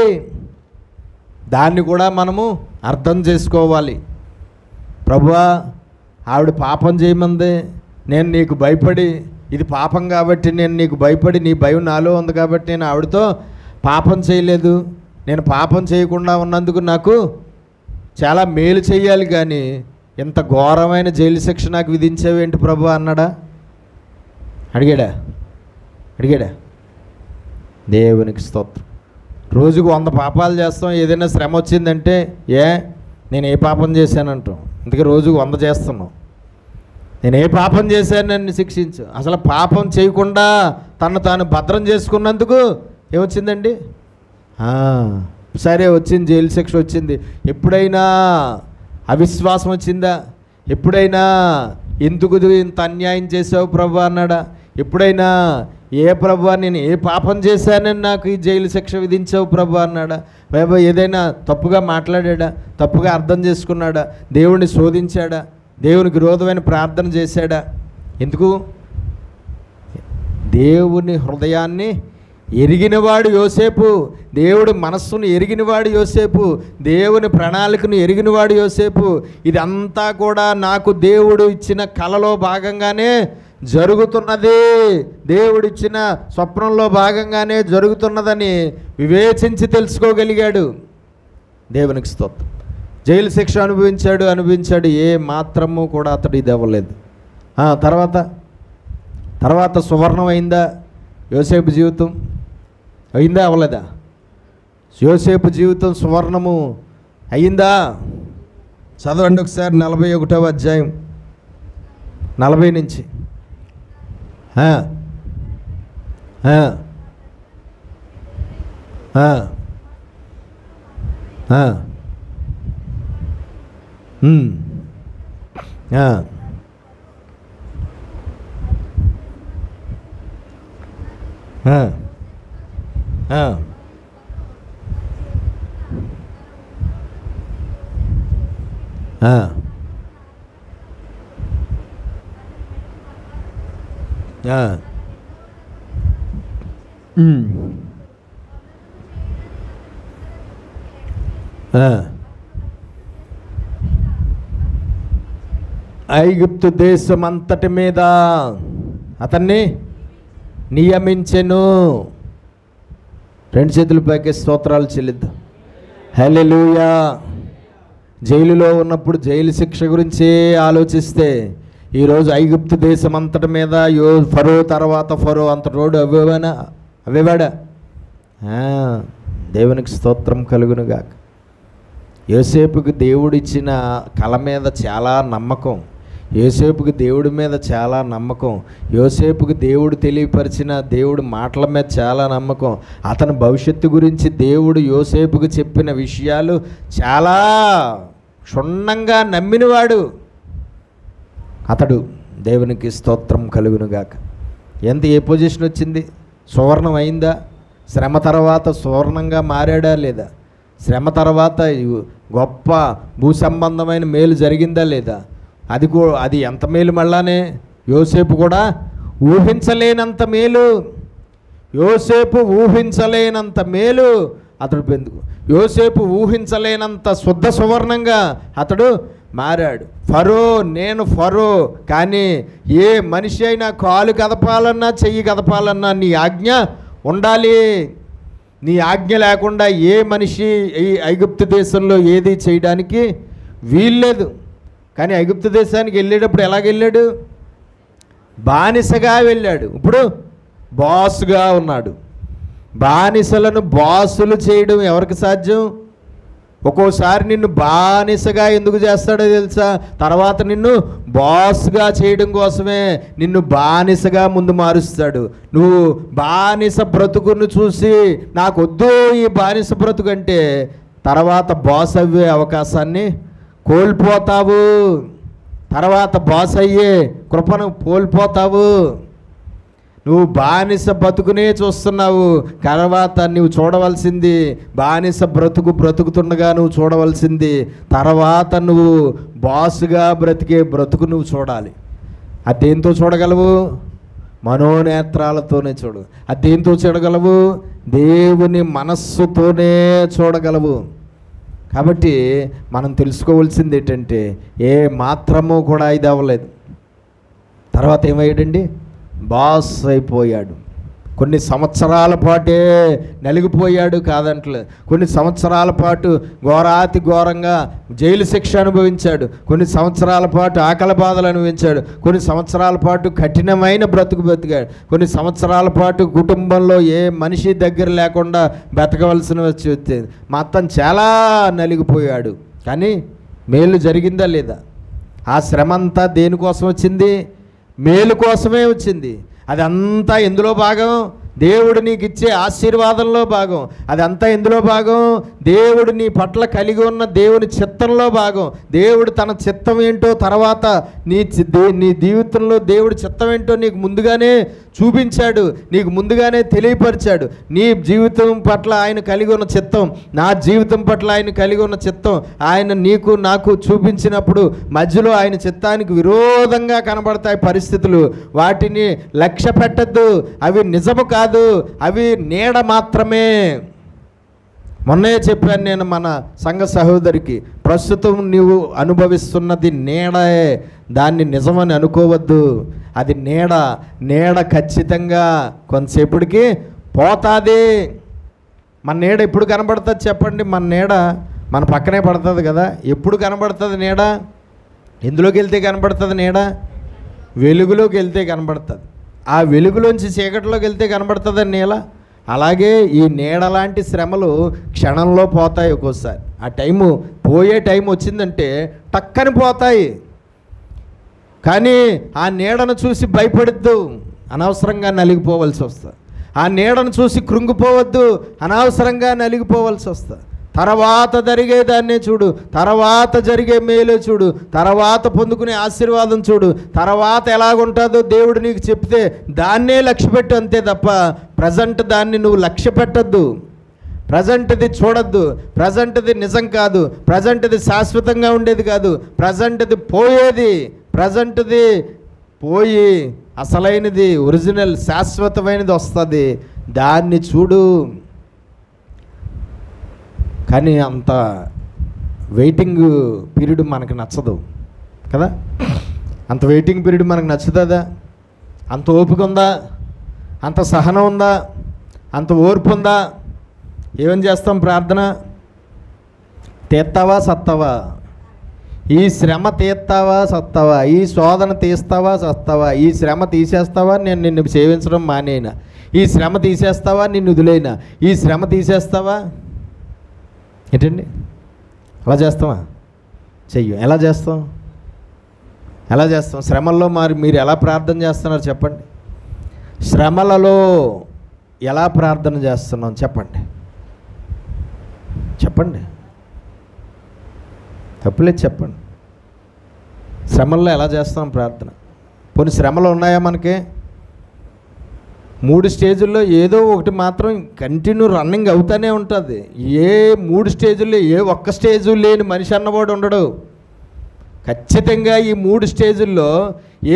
దాన్ని కూడా మనము అర్థం చేసుకోవాలి. ప్రభువా, ఆవిడ పాపం చేయమంది, నేను నీకు భయపడి, ఇది పాపం కాబట్టి నేను నీకు భయపడి, నీ భయం నాలో ఉంది కాబట్టి నేను ఆవిడతో పాపం చేయలేదు. నేను పాపం చేయకుండా ఉన్నందుకు నాకు చాలా మేలు చేయాలి, కానీ ఇంత ఘోరమైన జైలు శిక్ష నాకు విధించేవేంటి ప్రభు అన్నాడా? అడిగాడా? దేవునికి స్తోత్రం. రోజుకు 100 పాపాలు చేస్తాం. ఏదైనా శ్రమ వచ్చిందంటే నేను ఏ పాపం చేశానంటాం. అందుకే రోజుకు 100 చేస్తున్నాం. నేను ఏ పాపం చేశాను, నన్ను శిక్షించు. అసలు పాపం చేయకుండా తను తాను భద్రం చేసుకున్నందుకు ఏమొచ్చిందండి? సరే వచ్చింది, జైలు శిక్ష వచ్చింది. ఎప్పుడైనా అవిశ్వాసం వచ్చిందా? ఎప్పుడైనా ఎందుకు ఇంత అన్యాయం చేసావు ప్రభు అన్నాడా? ఎప్పుడైనా ఏ ప్రభు నేను ఏ పాపం చేశానని నాకు ఈ జైలు శిక్ష విధించావు ప్రభు అన్నాడా? బాబా ఏదైనా తప్పుగా మాట్లాడా? తప్పుగా అర్థం చేసుకున్నాడా? దేవుణ్ణి శోధించాడా? దేవునికి విరోధమైన ప్రార్థన చేశాడా? ఎందుకు? దేవుని హృదయాన్ని ఎరిగినవాడు యోసేపు, దేవుడి మనస్సును ఎరిగినవాడు యోసేపు, దేవుని ప్రణాళికను ఎరిగినవాడు యోసేపు. ఇదంతా కూడా నాకు దేవుడు ఇచ్చిన కలలో భాగంగానే జరుగుతున్నది, దేవుడిచ్చిన స్వప్నంలో భాగంగానే జరుగుతున్నదని వివేచించి తెలుసుకోగలిగాడు. దేవునికి స్తోత్రం. జైలు శిక్ష అనుభవించాడు, ఏ మాత్రము కూడా అతడు ఇది అవ్వలేదు. తర్వాత సువర్ణం అయిందా యోసేపు జీవితం? అయిందా అవ్వలేదా? యోసేపు జీవితం సువర్ణము అయ్యిందా? చదవండి ఒకసారి 41వ అధ్యాయం 40 నుంచి. ఐగుప్తు దేశం అంతటి మీద అతన్ని నియమించెను. 2 చేతుల పైకి స్తోత్రాలు చెల్లిద్దాం. హల్లెలూయా. జైలులో ఉన్నప్పుడు జైలు శిక్ష గురించే ఆలోచిస్తే ఈరోజు ఐగుప్తు దేశం అంతటి మీద ఫరో తర్వాత ఫరో అంతటోడు అవేవాడా? దేవునికి స్తోత్రం కలుగునుగాక. యోసేపుకి దేవుడిచ్చిన కళ మీద చాలా నమ్మకం, యోసేపుకి దేవుడి మీద చాలా నమ్మకం, యోసేపుకి దేవుడు తెలియపరిచిన దేవుడి మాటల మీద చాలా నమ్మకం. అతని భవిష్యత్తు గురించి దేవుడు యోసేపుకి చెప్పిన విషయాలు చాలా క్షుణ్ణంగా నమ్మినవాడు అతడు. దేవునికి స్తోత్రం కలుగునుగాక. ఏ పొజిషన్ వచ్చింది? సువర్ణం అయిందా? శ్రమ తర్వాత సువర్ణంగా మారాడా లేదా? శ్రమ తర్వాత గొప్ప భూ సంబంధమైన మేలు జరిగిందా లేదా? అది ఎంత మేలు? మళ్ళానే యోసేపు కూడా ఊహించలేనంత మేలు, యోసేపు ఊహించలేనంత మేలు అతడు పెందుకు. యోసేపు ఊహించలేనంత శుద్ధ సువర్ణంగా అతడు మారాడు. నేను ఫరో, కానీ ఏ మనిషి అయినా కాలు కదపాలన్నా చెయ్యి కదపాలన్నా నీ ఆజ్ఞ ఉండాలి. నీ ఆజ్ఞ లేకుండా ఏ మనిషి ఈ ఐగుప్తు దేశంలో ఏది చేయడానికి వీల్లేదు. కానీ ఐగుప్తు దేశానికి వెళ్ళేటప్పుడు ఎలాగెళ్ళాడు? బానిసగా వెళ్ళాడు. ఇప్పుడు బాసుగా ఉన్నాడు. బానిసలను బాసులు చేయడం ఎవరికి సాధ్యం? ఒక్కోసారి నిన్ను బానిసగా ఎందుకు చేస్తాడో తెలుసా? తర్వాత నిన్ను బాస్గా చేయడం కోసమే నిన్ను బానిసగా ముందు మారుస్తాడు. నువ్వు బానిస బ్రతుకును చూసి నాకొద్దు ఈ బానిస బ్రతుకు అంటే తర్వాత బాస్ అయ్యే అవకాశాన్ని కోల్పోతావు, తర్వాత బాస్ అయ్యే కృపను కోల్పోతావు. నువ్వు బానిస బ్రతుకునే చూస్తున్నావు, తర్వాత నువ్వు చూడవలసింది బానిస బ్రతుకుతుండగా నువ్వు చూడవలసింది తర్వాత నువ్వు బాసుగా బ్రతికే బ్రతుకు నువ్వు చూడాలి. అది దేంతో చూడగలవు? మనోనేత్రాలతోనే చూడు. అది దేంతో చూడగలవు? దేవుని మనస్సుతోనే చూడగలవు. కాబట్టి మనం తెలుసుకోవాల్సింది ఏంటంటే ఏ మాత్రము కూడా ఇది అవ్వలేదు. తర్వాత ఏమయ్యాడండి? బాస్ అయిపోయాడు. కొన్ని సంవత్సరాల పాటే నలిగిపోయాడు కాదంటలేదు. కొన్ని సంవత్సరాల పాటు ఘోరాతి ఘోరంగా జైలు శిక్ష అనుభవించాడు. కొన్ని సంవత్సరాల పాటు ఆకలి బాధలు అనుభవించాడు. కొన్ని సంవత్సరాల పాటు కఠినమైన బ్రతికాడు. కొన్ని సంవత్సరాల పాటు కుటుంబంలో ఏ మనిషి దగ్గర లేకుండా బ్రతకవలసిన వచ్చింది. మొత్తం చాలా నలిగిపోయాడు. కానీ మేలు జరిగిందా లేదా? ఆ శ్రమ అంతా దేనికోసం వచ్చింది? మేలు కోసమే వచ్చింది. అదంతా ఎందులో భాగం? దేవుడు నీకు ఇచ్చే ఆశీర్వాదంలో భాగం. అదంతా ఎందులో భాగం? దేవుడు నీ పట్ల కలిగి ఉన్న దేవుని చిత్తంలో భాగం. దేవుడు తన చిత్తం ఏంటో తర్వాత నీ జీవితంలో దేవుడి చిత్తం ఏంటో నీకు ముందుగానే చూపించాడు, నీకు ముందుగానే తెలియపరిచాడు. నీ జీవితం పట్ల ఆయన కలిగి ఉన్న చిత్తం, నా జీవితం పట్ల ఆయన కలిగి ఉన్న చిత్తం ఆయన నీకు నాకు చూపించినప్పుడు మధ్యలో ఆయన చిత్తానికి విరోధంగా కనబడతాయి పరిస్థితులు. వాటిని లక్ష్య పెట్టద్దు. అవి నిజము కాదు, అవి నీడ మాత్రమే. మొన్నే చెప్పాను నేను మన సంఘ సహోదరికి, ప్రస్తుతం నీవు అనుభవిస్తున్నది నీడే, దాన్ని నిజమని అనుకోవద్దు. అది నీడ ఖచ్చితంగా కొంతసేపటికి పోతుంది. మన నీడ ఎప్పుడు కనబడుతుంది చెప్పండి? మన నీడ మన పక్కనే పడుతుంది కదా. ఎప్పుడు కనబడుతుంది నీడ? ఎందులోకి వెళ్తే కనబడుతుంది నీడ? వెలుగులోకి వెళ్తే కనబడుతుంది. ఆ వెలుగులోంచి చీకటిలోకి వెళ్తే కనబడుతుంది నీడ. అలాగే ఈ నీడ లాంటి శ్రమలు క్షణంలో పోతాయి. ఒక్కోసారి ఆ టైము పోయే టైం వచ్చిందంటే టక్కని పోతాయి. కానీ ఆ నీడను చూసి భయపడద్దు, అనవసరంగా నలిగిపోవలసి వస్తుంది. ఆ నీడను చూసి కృంగిపోవద్దు, అనవసరంగా నలిగిపోవలసి వస్తుంది. తర్వాత జరిగేదాన్నే చూడు, తర్వాత జరిగే మేలే చూడు, తర్వాత పొందుకునే ఆశీర్వాదం చూడు, తర్వాత ఎలాగుంటుందో దేవుడు నీకు చెప్తే దాన్నే లక్ష్య పెట్టు అంతే తప్ప ప్రజెంట్ దాన్ని నువ్వు లక్ష్య పెట్టద్దు. ప్రజెంట్ది చూడద్దు. ప్రజెంట్ది నిజం కాదు. ప్రజెంట్ది శాశ్వతంగా ఉండేది కాదు. ప్రజెంట్ది పోయేది. ప్రజెంట్ది పోయి అసలైనది, ఒరిజినల్ శాశ్వతమైనది వస్తుంది. దాన్ని చూడు. కానీ అంత వెయిటింగ్ పీరియడ్ మనకు నచ్చదు కదా. అంత వెయిటింగ్ పీరియడ్ మనకు నచ్చుతుందా? అంత ఓపిక ఉందా? అంత సహనం ఉందా? అంత ఓర్పు ఉందా? ఏమని చేస్తాం ప్రార్థన? తీస్తావా సత్తావా? ఈ శ్రమ తీస్తావా సత్తావా? ఈ శోధన తీస్తావా సత్తావా? ఈ శ్రమ తీసేస్తావా నేను నిన్ను సేవించడం మానేనా? ఈ శ్రమ తీసేస్తావా నిన్ను వదిలేనా? ఈ శ్రమ తీసేస్తావా? ఏంటండి అలా చేస్తామా? చెయ్యం. ఎలా చేస్తాం? శ్రమల్లో మరి మీరు ఎలా ప్రార్థన చేస్తున్నారు చెప్పండి? శ్రమలలో ఎలా ప్రార్థన చేస్తున్నాం చెప్పండి? తప్పులేదు చెప్పండి. శ్రమల్లో ఎలా చేస్తాం ప్రార్థన? పోనీ శ్రమలు ఉన్నాయా మనకి? 3 స్టేజుల్లో ఏదో ఒకటి మాత్రం కంటిన్యూ రన్నింగ్ అవుతూనే ఉంటుంది. ఏ 3 స్టేజుల్లో ఏ ఒక్క స్టేజు లేని మనిషి అన్నవాడు ఉండడు. ఖచ్చితంగా ఈ 3 స్టేజుల్లో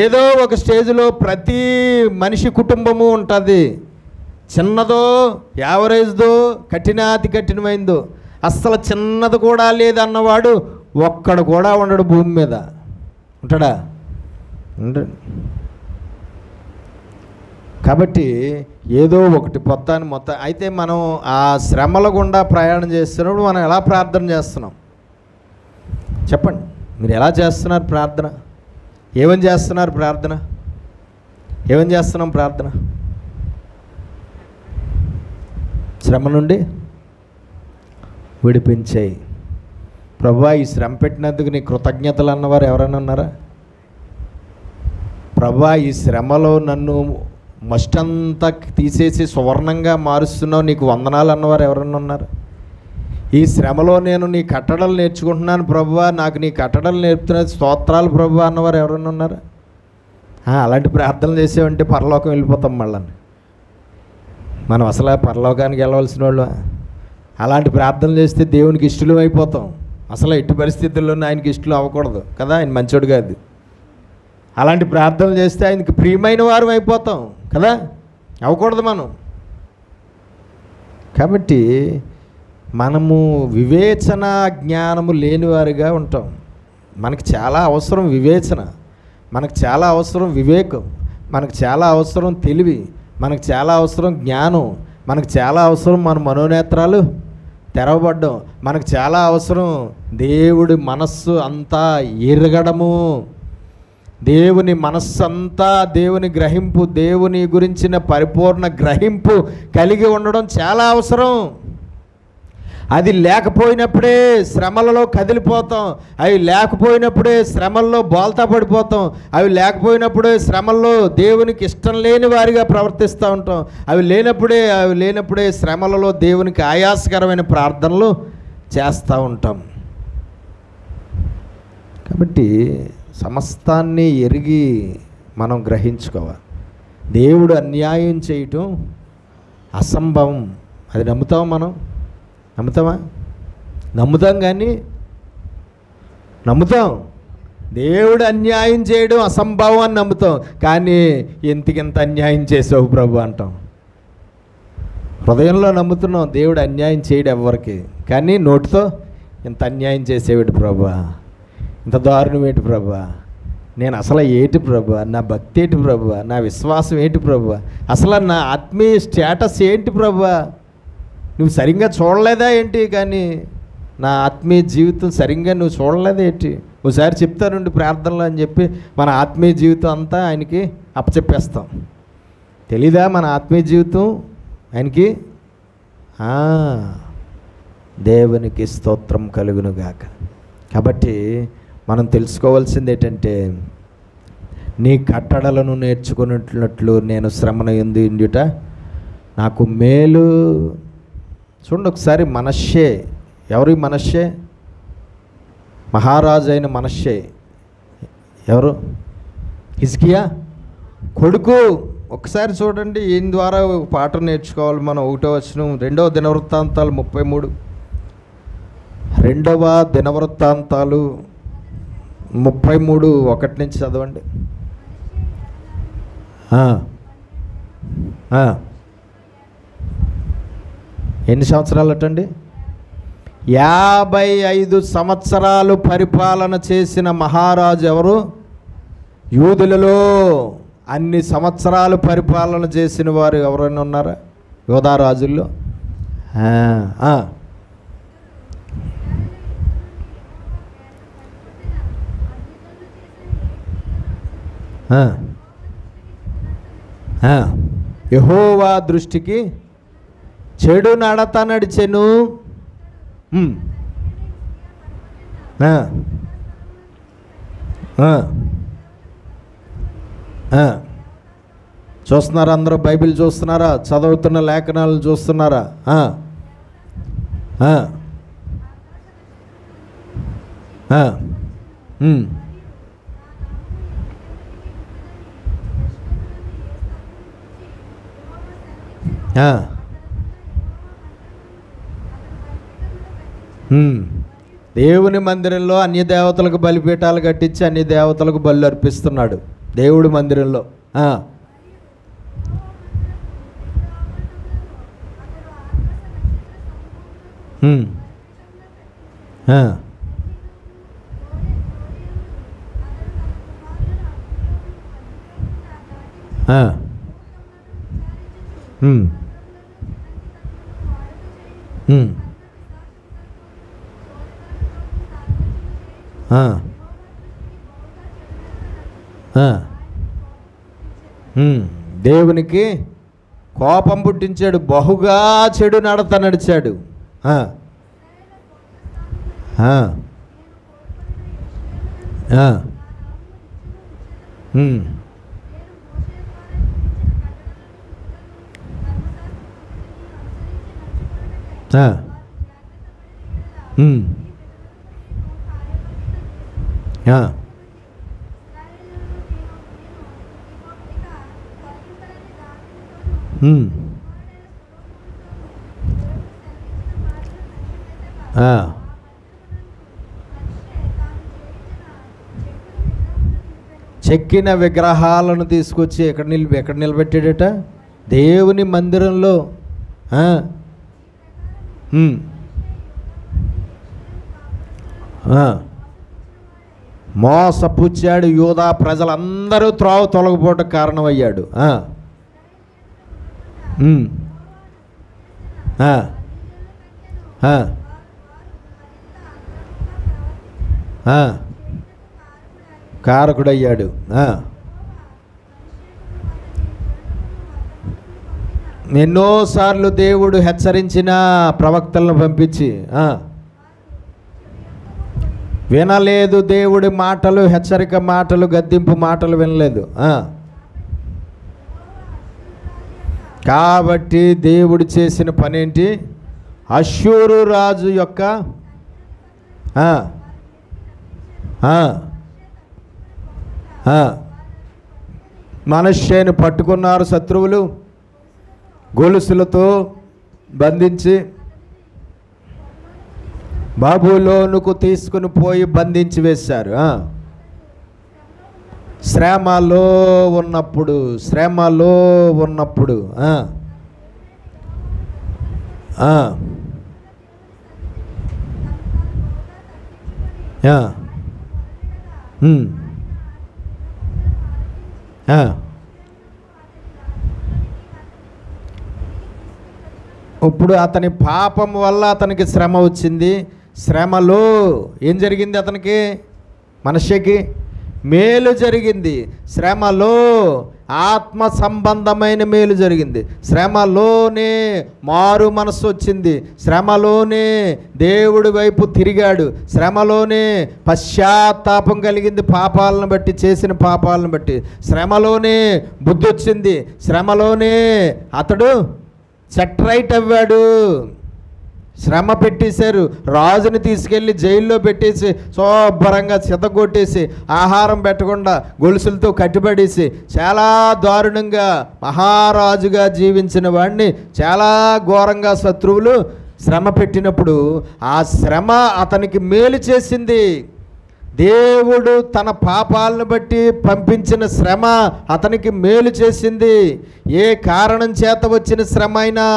ఏదో ఒక స్టేజ్లో ప్రతి మనిషి కుటుంబము ఉంటుంది. చిన్నదో, యావరేజ్దో, కఠినాతి కఠినమైందో, అస్సలు చిన్నది కూడా లేదన్నవాడు ఒక్కడు కూడా ఉండడు భూమి మీద. ఉంటాడా? ఉండడు. కాబట్టి ఏదో ఒకటి మొత్తం అయితే మనం ఆ శ్రమల గుండా ప్రయాణం చేస్తున్నప్పుడు మనం ఎలా ప్రార్థన చేస్తున్నాం చెప్పండి? మీరు ఎలా చేస్తున్నారు ప్రార్థన? ఏమని చేస్తున్నారు ప్రార్థన? ఏమని చేస్తున్నాం ప్రార్థన? శ్రమ నుండి విడిపించేయి ప్రభువా. ఈ శ్రమ పెట్టినందుకు నీ కృతజ్ఞతలు అన్నవారు ఎవరైనా ఉన్నారా? ప్రభువా ఈ శ్రమలో నన్ను మస్టంతా తీసేసి సువర్ణంగా మారుస్తున్నావు, నీకు వందనాలు అన్నవారు ఎవరన్నా ఉన్నారు? ఈ శ్రమలో నేను నీ కట్టడలు నేర్చుకుంటున్నాను ప్రభువా, నాకు నీ కట్టడలు నేర్పుతున్నది స్తోత్రాలు ప్రభువా అన్నవారు ఎవరన్నా ఉన్నారా? అలాంటి ప్రార్థనలు చేసేవంటే పరలోకం వెళ్ళిపోతాం మళ్ళీ. మనం అసలు పరలోకానికి వెళ్ళవలసిన వాళ్ళు. అలాంటి ప్రార్థనలు చేస్తే దేవునికి ఇష్టలు అయిపోతాం. అసలు ఎట్టి పరిస్థితుల్లోనూ ఆయనకి ఇష్టలు అవ్వకూడదు కదా, ఆయన మంచోడు కాదు. అలాంటి ప్రార్థనలు చేస్తే ఆయనకి ప్రియమైన వారు అయిపోతాం కదా, అవ్వకూడదు మనం. కాబట్టి మనము వివేచన జ్ఞానము లేనివారిగా ఉంటాం. మనకు చాలా అవసరం వివేచన, మనకు చాలా అవసరం వివేకం, మనకు చాలా అవసరం తెలివి, మనకు చాలా అవసరం జ్ఞానం, మనకు చాలా అవసరం మన మనోనేత్రాలు తెరవబడ్డం, మనకు చాలా అవసరం దేవుడి మనస్సు అంతా ఎరగడము, దేవుని మనస్సంతా దేవుని గ్రహింపు, దేవుని గురించిన పరిపూర్ణ గ్రహింపు కలిగి ఉండడం చాలా అవసరం. అది లేకపోయినప్పుడే శ్రమలలో కదిలిపోతాం, అవి లేకపోయినప్పుడే శ్రమల్లో బోల్తా పడిపోతాం, అవి లేకపోయినప్పుడే శ్రమల్లో దేవునికి ఇష్టం లేని వారిగా ప్రవర్తిస్తూ ఉంటాం, అవి లేనప్పుడే శ్రమలలో దేవునికి ఆయాసకరమైన ప్రార్థనలు చేస్తూ ఉంటాం. కాబట్టి సమస్తాన్ని ఎరిగి మనం గ్రహించుకోవాలి. దేవుడు అన్యాయం చేయటం అసంభవం. అది నమ్ముతాం మనం? నమ్ముతామా? నమ్ముతాం, కానీ నమ్ముతాం దేవుడు అన్యాయం చేయడం అసంభవం అని నమ్ముతాం, కానీ ఎంతకింత అన్యాయం చేసావు ప్రభు అంటాం. హృదయంలో నమ్ముతున్నాం దేవుడు అన్యాయం చేయడు ఎవరికి, కానీ నోటితో ఇంత అన్యాయం చేసేవాడు ప్రభు, ఇంత దారుణం ఏంటి ప్రభు, నేను అసలు ఏంటి ప్రభువా, నా భక్తి ఏంటి ప్రభువా, నా విశ్వాసం ఏంటి ప్రభువా, అసలు నా ఆత్మీయ స్టేటస్ ఏంటి ప్రభువా, నువ్వు సరిగ్గా చూడలేదా ఏంటి, కానీ నా ఆత్మీయ జీవితం సరిగ్గా నువ్వు చూడలేదా ఏంటి, ఒకసారి చెప్తానుండి ప్రార్థనలో అని చెప్పి మన ఆత్మీయ జీవితం అంతా ఆయనకి అప్పచెప్పేస్తాం. తెలీదా మన ఆత్మీయ జీవితం ఆయనకి? దేవునికి స్తోత్రం కలుగునుగాక. కాబట్టి మనం తెలుసుకోవాల్సింది ఏంటంటే, నీ కట్టడలను నేర్చుకున్నట్లు నేను శ్రమను ఎందుట నాకు మేలు. చూడండి ఒకసారి, మనష్షే, ఎవరు మనష్షే? మహారాజు అయిన మనష్షే ఎవరు? హిజ్కియా కొడుకు. ఒకసారి చూడండి, ఈయన ద్వారా ఒక పాఠం నేర్చుకోవాలి మనం. 1వ వచనం 2వ దినవృత్తాంతాలు 33, 2వ దినవృత్తాంతాలు 33 1 నుంచి చదవండి. ఎన్ని సంవత్సరాలు అటండి? 55 సంవత్సరాలు పరిపాలన చేసిన మహారాజు ఎవరు? యూదులలో అన్ని సంవత్సరాలు పరిపాలన చేసిన వారు ఎవరైనా ఉన్నారా యోధా రాజుల్లో? యెహోవా దృష్టికి చెడు నడత నడిచెను. చూస్తున్నారా అందరూ? బైబిల్ చూస్తున్నారా? చదువుతున్న లేఖనాలు చూస్తున్నారా? దేవుని మందిరంలో అన్య దేవతలకు బలిపీఠాలు కట్టించి అన్య దేవతలకు బలు అర్పిస్తున్నాడు దేవుడి మందిరంలో. దేవునికి కోపం పుట్టించాడు, బహుగా చెడు నడత నడిచాడు. చెక్కిన విగ్రహాలను తీసుకొచ్చి ఎక్కడ నిలబెట్టాడట? దేవుని మందిరంలో. మోసపుచ్చాడు. యూదా ప్రజలందరూ త్రోవ తొలగిపోవటం కారణమయ్యాడు. కారకుడయ్యాడు. ఎన్నోసార్లు దేవుడు హెచ్చరించిన ప్రవక్తలను పంపించి వినలేదు. దేవుడి మాటలు, హెచ్చరిక మాటలు, గద్దింపు మాటలు వినలేదు. కాబట్టి దేవుడు చేసిన పనేంటి? అష్షూరు రాజు యొక్క మనష్షేను పట్టుకున్నారు శత్రువులు, గొలుసులతో బంధించి బాబులోనుకు తీసుకుని పోయి బంధించి వేశారు. శ్రమలో ఉన్నప్పుడు ఇప్పుడు అతని పాపం వల్ల అతనికి శ్రమ వచ్చింది. శ్రమలో ఏం జరిగింది? అతనికి మనిషికి మేలు జరిగింది. శ్రమలో ఆత్మ సంబంధమైన మేలు జరిగింది. శ్రమలోనే మారు మనసు వచ్చింది. శ్రమలోనే దేవుడి వైపు తిరిగాడు. శ్రమలోనే పశ్చాత్తాపం కలిగింది, పాపాలను బట్టి, చేసిన పాపాలను బట్టి. శ్రమలోనే బుద్ధి వచ్చింది. శ్రమలోనే అతడు సెట్ రైట్ అవ్వాడు. శ్రమ పెట్టేశారు. రాజుని తీసుకెళ్ళి జైల్లో పెట్టేసి శుభ్రంగా చితగొట్టేసి ఆహారం పెట్టకుండా గొలుసులతో కట్టిపడేసి చాలా దారుణంగా మహారాజుగా జీవించిన వాడిని చాలా ఘోరంగా శత్రువులు శ్రమ పెట్టినప్పుడు ఆ శ్రమ అతనికి మేలు చేసింది. దేవుడు తన పాపాలను బట్టి పంపించిన శ్రమ అతనికి మేలు చేసింది. ఏ కారణం చేత వచ్చిన శ్రమ అయినా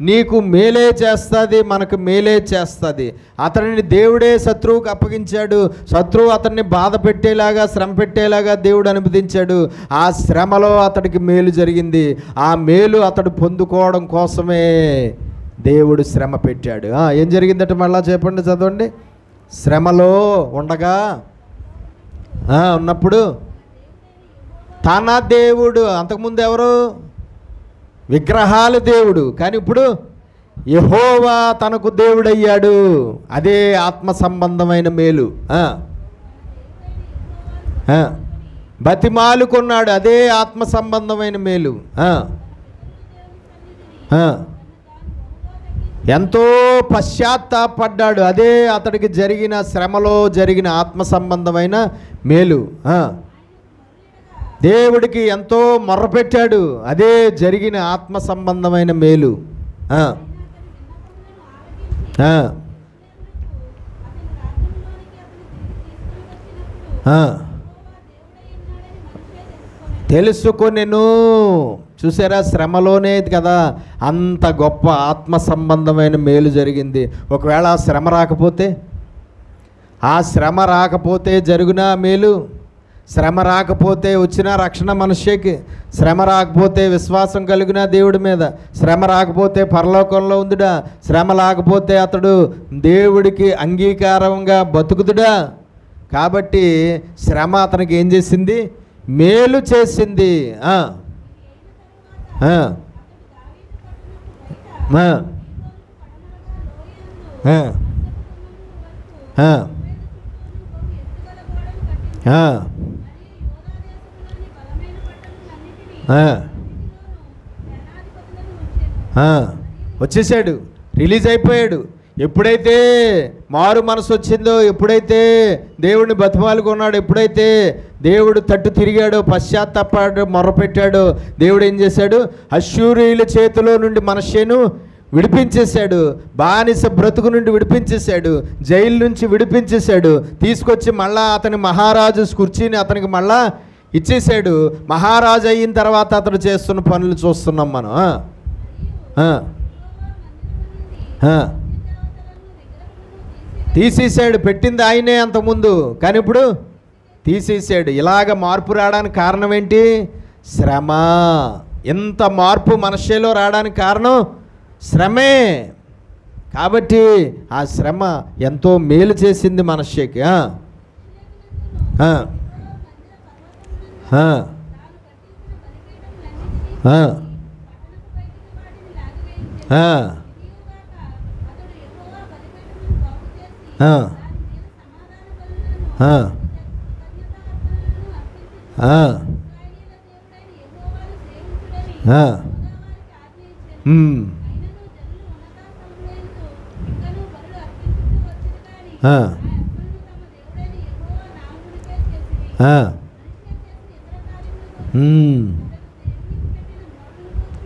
నీకు మేలే చేస్తుంది, మనకు మేలే చేస్తుంది. అతనిని దేవుడే శత్రువుకు అప్పగించాడు. శత్రువు అతన్ని బాధ పెట్టేలాగా, శ్రమ పెట్టేలాగా దేవుడు అనుమతించాడు. ఆ శ్రమలో అతడికి మేలు జరిగింది. ఆ మేలు అతడు పొందుకోవడం కోసమే దేవుడు శ్రమ పెట్టాడు. ఏం జరిగిందట మళ్ళా చెప్పండి, చదవండి. శ్రమలో ఉండగా ఉన్నప్పుడు తన దేవుడు, అంతకుముందు ఎవరు? విగ్రహాలు దేవుడు. కానీ ఇప్పుడు యెహోవా తనకు దేవుడయ్యాడు. అదే ఆత్మ సంబంధమైన మేలు. బతిమాలుకున్నాడు, అదే ఆత్మ సంబంధమైన మేలు. ఎంతో పశ్చాత్తాపడ్డాడు, అదే అతడికి జరిగిన శ్రమలో జరిగిన ఆత్మ సంబంధమైన మేలు. దేవుడికి ఎంతో మొర్రపెట్టాడు, అదే జరిగిన ఆత్మ సంబంధమైన మేలు. తెలుసుకొనెను. చూసారా, శ్రమలోనే కదా అంత గొప్ప ఆత్మ సంబంధమైన మేలు జరిగింది. ఒకవేళ ఆ శ్రమ రాకపోతే జరుగునా మేలు? శ్రమ రాకపోతే వచ్చిన రక్షణ మనిషికి, శ్రమ రాకపోతే విశ్వాసం కలిగిన దేవుడి మీద, శ్రమ రాకపోతే పరలోకంలో ఉందిడా, శ్రమ రాకపోతే అతడు దేవుడికి అంగీకారంగా బతుకుతుడా. కాబట్టి శ్రమ అతనికి ఏం చేసింది? మేలు చేసింది. వచ్చేసాడు, రిలీజ్ అయిపోయాడు. ఎప్పుడైతే మారు మనసు వచ్చిందో, ఎప్పుడైతే దేవుడిని బతిమాలుకున్నాడో, ఎప్పుడైతే దేవుడు తట్టు తిరిగాడో, పశ్చాత్తాపడ్డాడో, మొర్రపెట్టాడో, దేవుడు ఏం చేశాడు? అష్షూరీయుల చేతిలో నుండి మనష్షేను విడిపించేశాడు. బానిస బ్రతుకు నుండి విడిపించేశాడు. జైలు నుంచి విడిపించేశాడు. తీసుకొచ్చి మళ్ళా అతని మహారాజు కుర్చీని అతనికి మళ్ళా ఇచ్చేశాడు. మహారాజు అయిన తర్వాత అతడు చేస్తున్న పనులు చూస్తున్నాం మనం. తీసేశాడు. పెట్టింది ఆయనే అంతకుముందు, కానీ ఇప్పుడు తీసేశాడు. ఇలాగ మార్పు రావడానికి కారణం ఏంటి? శ్రమ. ఎంత మార్పు మనిషిలో రావడానికి కారణం శ్రమే. కాబట్టి ఆ శ్రమ ఎంతో మేలు చేసింది మనిషికి.